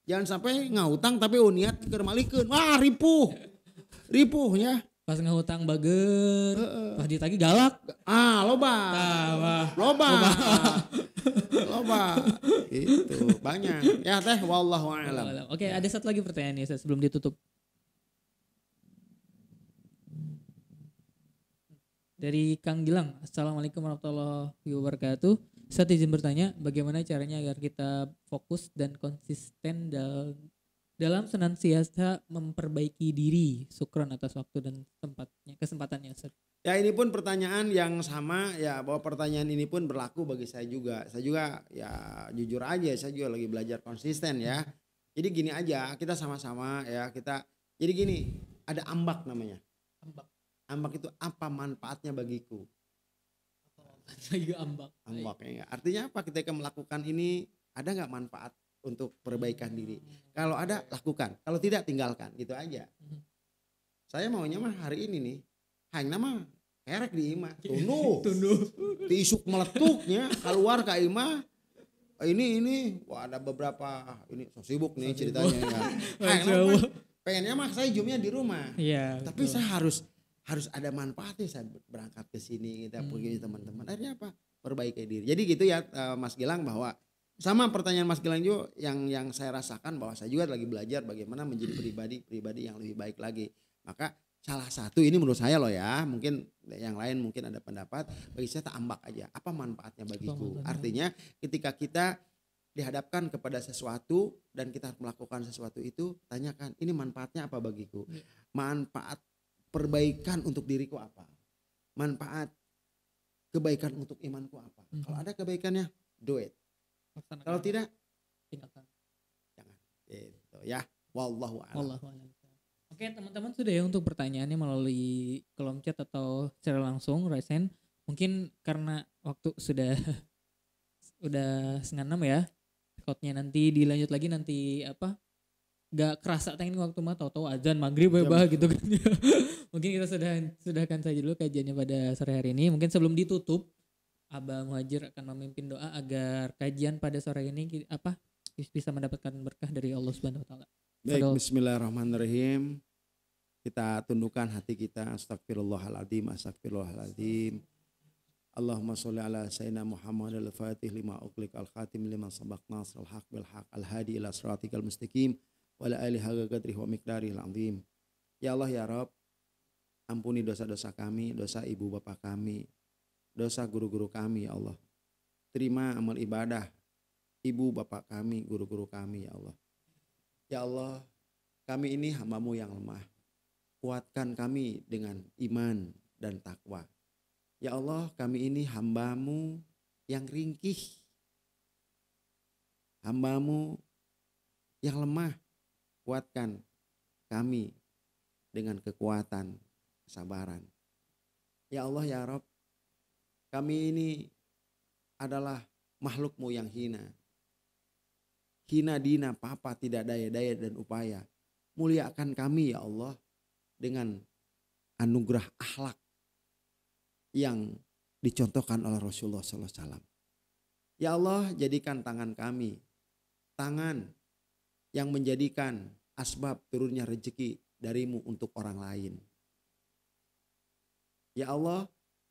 Jangan sampai ngahutang tapi niat keur malikeun. Wah ripuh ya. Pas ngahutang bager, pas ditagih galak. Loba. Itu banyak. Ya teh wallahu a'lam. Oke, ada satu lagi pertanyaan nih sebelum ditutup. Dari Kang Gilang, Assalamualaikum warahmatullahi wabarakatuh. Saya izin bertanya, bagaimana caranya agar kita fokus dan konsisten dalam senantiasa memperbaiki diri. Syukron atas waktu dan kesempatannya. Ya ini pun pertanyaan yang sama ya, bahwa pertanyaan ini pun berlaku bagi saya juga. Saya juga ya jujur aja, saya juga lagi belajar konsisten ya. Jadi gini aja, kita sama-sama ya jadi gini, ada ambak namanya. Ambak itu apa manfaatnya bagiku? Ambaknya. Artinya apa? Ketika melakukan ini ada nggak manfaat untuk perbaikan diri? Kalau ada lakukan, kalau tidak tinggalkan, gitu aja. Saya maunya mah hari ini nih, hanya mah kerek di imah, tunduh, diisuk meletuknya keluar ke imah. Ini, wah ada beberapa ini so sibuk nih ceritanya ya. Pengennya mah saya jumnya di rumah, tapi betul. Saya harus ada manfaatnya. Saya berangkat ke sini, kita pergi teman-teman. Akhirnya apa? Perbaiki diri. Jadi gitu ya Mas Gilang, bahwa sama pertanyaan Mas Gilang juga yang saya rasakan, bahwa saya juga lagi belajar bagaimana menjadi pribadi yang lebih baik lagi. Maka salah satu ini menurut saya loh ya, mungkin yang lain mungkin ada pendapat, bagi saya tak ambak aja. Apa manfaatnya bagiku? Artinya ketika kita dihadapkan kepada sesuatu dan kita melakukan sesuatu itu, tanyakan ini manfaatnya apa bagiku? Manfaat perbaikan untuk diriku apa? Manfaat kebaikan untuk imanku apa? Kalau ada kebaikannya, do it. Kalau tidak, tinggalkan. Jangan. Itu ya. Wallahu a'lam. Oke teman-teman, sudah ya untuk pertanyaannya melalui kolom chat atau secara langsung raise hand. Mungkin karena waktu sudah 5:30 ya. Takutnya nanti dilanjut lagi nanti gak kerasa tengin waktu mah, tahu-tahu azan maghrib ya gitu kan. Mungkin kita sudahkan saja dulu kajiannya pada sore hari ini. Mungkin sebelum ditutup, Abah Muhajir akan memimpin doa agar kajian pada sore ini bisa mendapatkan berkah dari Allah Subhanahu wa taala. Baik, bismillahirrahmanirrahim. Kita tundukkan hati kita. Astagfirullahaladzim. Allahumma sholli ala sayyidina Muhammad al-Fatih lima uqliq al-khatim lima sabaq nasrul haq bil haq al-hadi ila siratikal mustaqim wa ala alihi haqqa qadrihi wa miqdarihil azim. Ya Allah ya Rabb, ampuni dosa-dosa kami, dosa ibu bapak kami, dosa guru-guru kami ya Allah. Terima amal ibadah ibu bapak kami, guru-guru kami ya Allah. Ya Allah, kami ini hamba-Mu yang lemah. Kuatkan kami dengan iman dan takwa. Ya Allah, kami ini hamba-Mu yang ringkih. Hamba-Mu yang lemah. Kuatkan kami dengan kekuatan, kesabaran. Ya Allah ya Rabb, kami ini adalah makhluk-Mu yang hina. Hina dina papa, tidak daya-daya dan upaya. Muliakan kami ya Allah dengan anugerah akhlak yang dicontohkan oleh Rasulullah SAW. Ya Allah, jadikan tangan kami tangan yang menjadikan asbab turunnya rezeki dari-Mu untuk orang lain. Ya Allah,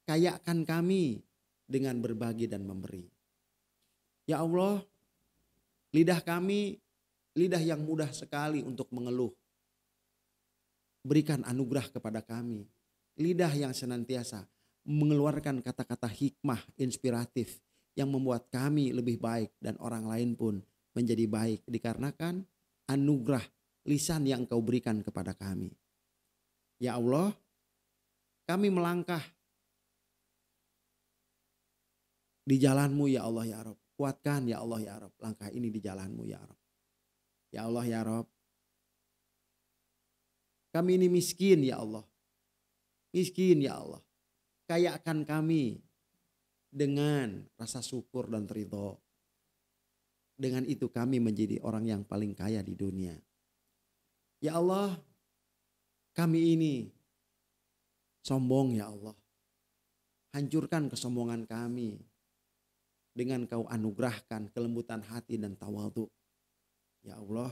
kayakan kami dengan berbagi dan memberi. Ya Allah, lidah kami, lidah yang mudah sekali untuk mengeluh. Berikan anugerah kepada kami. Lidah yang senantiasa mengeluarkan kata-kata hikmah, inspiratif. Yang membuat kami lebih baik dan orang lain pun menjadi baik dikarenakan anugerah lisan yang Engkau berikan kepada kami. Ya Allah, kami melangkah di jalan-Mu ya Allah ya Rabb. Kuatkan ya Allah ya Rabb langkah ini di jalan-Mu ya Rabb. Ya Allah ya Rabb. Kami ini miskin ya Allah. Miskin ya Allah. Kayakan kami dengan rasa syukur dan ridho. Dengan itu kami menjadi orang yang paling kaya di dunia. Ya Allah, kami ini sombong ya Allah. Hancurkan kesombongan kami dengan Kau anugerahkan kelembutan hati dan tawadhu. Ya Allah,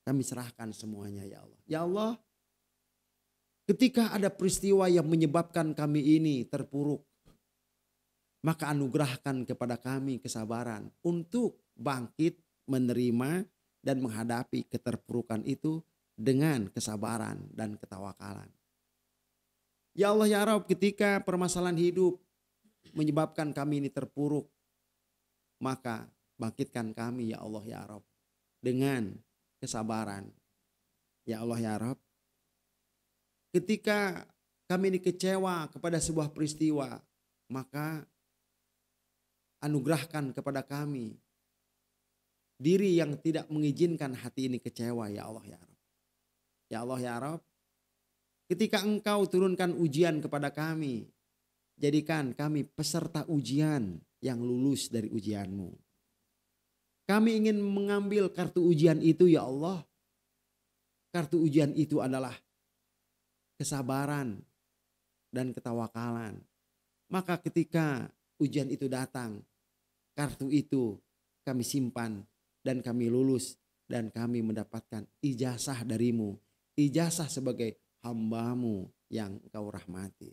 kami serahkan semuanya ya Allah. Ya Allah, ketika ada peristiwa yang menyebabkan kami ini terpuruk, maka anugerahkan kepada kami kesabaran untuk bangkit, menerima dan menghadapi keterpurukan itu dengan kesabaran dan ketawakalan. Ya Allah ya Rabb, ketika permasalahan hidup menyebabkan kami ini terpuruk, maka bangkitkan kami ya Allah ya Rabb dengan kesabaran. Ya Allah ya Rabb, ketika kami ini kecewa kepada sebuah peristiwa, maka anugerahkan kepada kami diri yang tidak mengizinkan hati ini kecewa ya Allah ya Rabb. Ya Allah ya Rabb, ketika Engkau turunkan ujian kepada kami, jadikan kami peserta ujian yang lulus dari ujian-Mu. Kami ingin mengambil kartu ujian itu ya Allah. Kartu ujian itu adalah kesabaran dan ketawakalan. Maka ketika ujian itu datang, kartu itu kami simpan dan kami lulus dan kami mendapatkan ijazah dari-Mu. Ijazah sebagai hamba-Mu yang Engkau rahmati.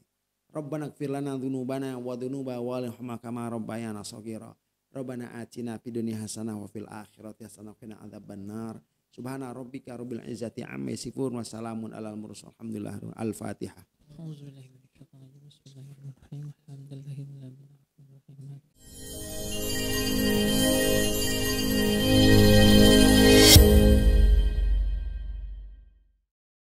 Rabbana ighfir lana dzunubana wa dzunuba walihma kama rabbayana shaghira. Rabbana atina fid dunya hasanah wa fil akhirati hasanah wa qina adzabannar. Subhana rabbika rabbil izzati amma yasifun wa salamun alal mursalin. Alhamdulillah. Al-Fatihah. Auzubillahi minasyaitonir rajim. Bismillahirrahmanirrahim.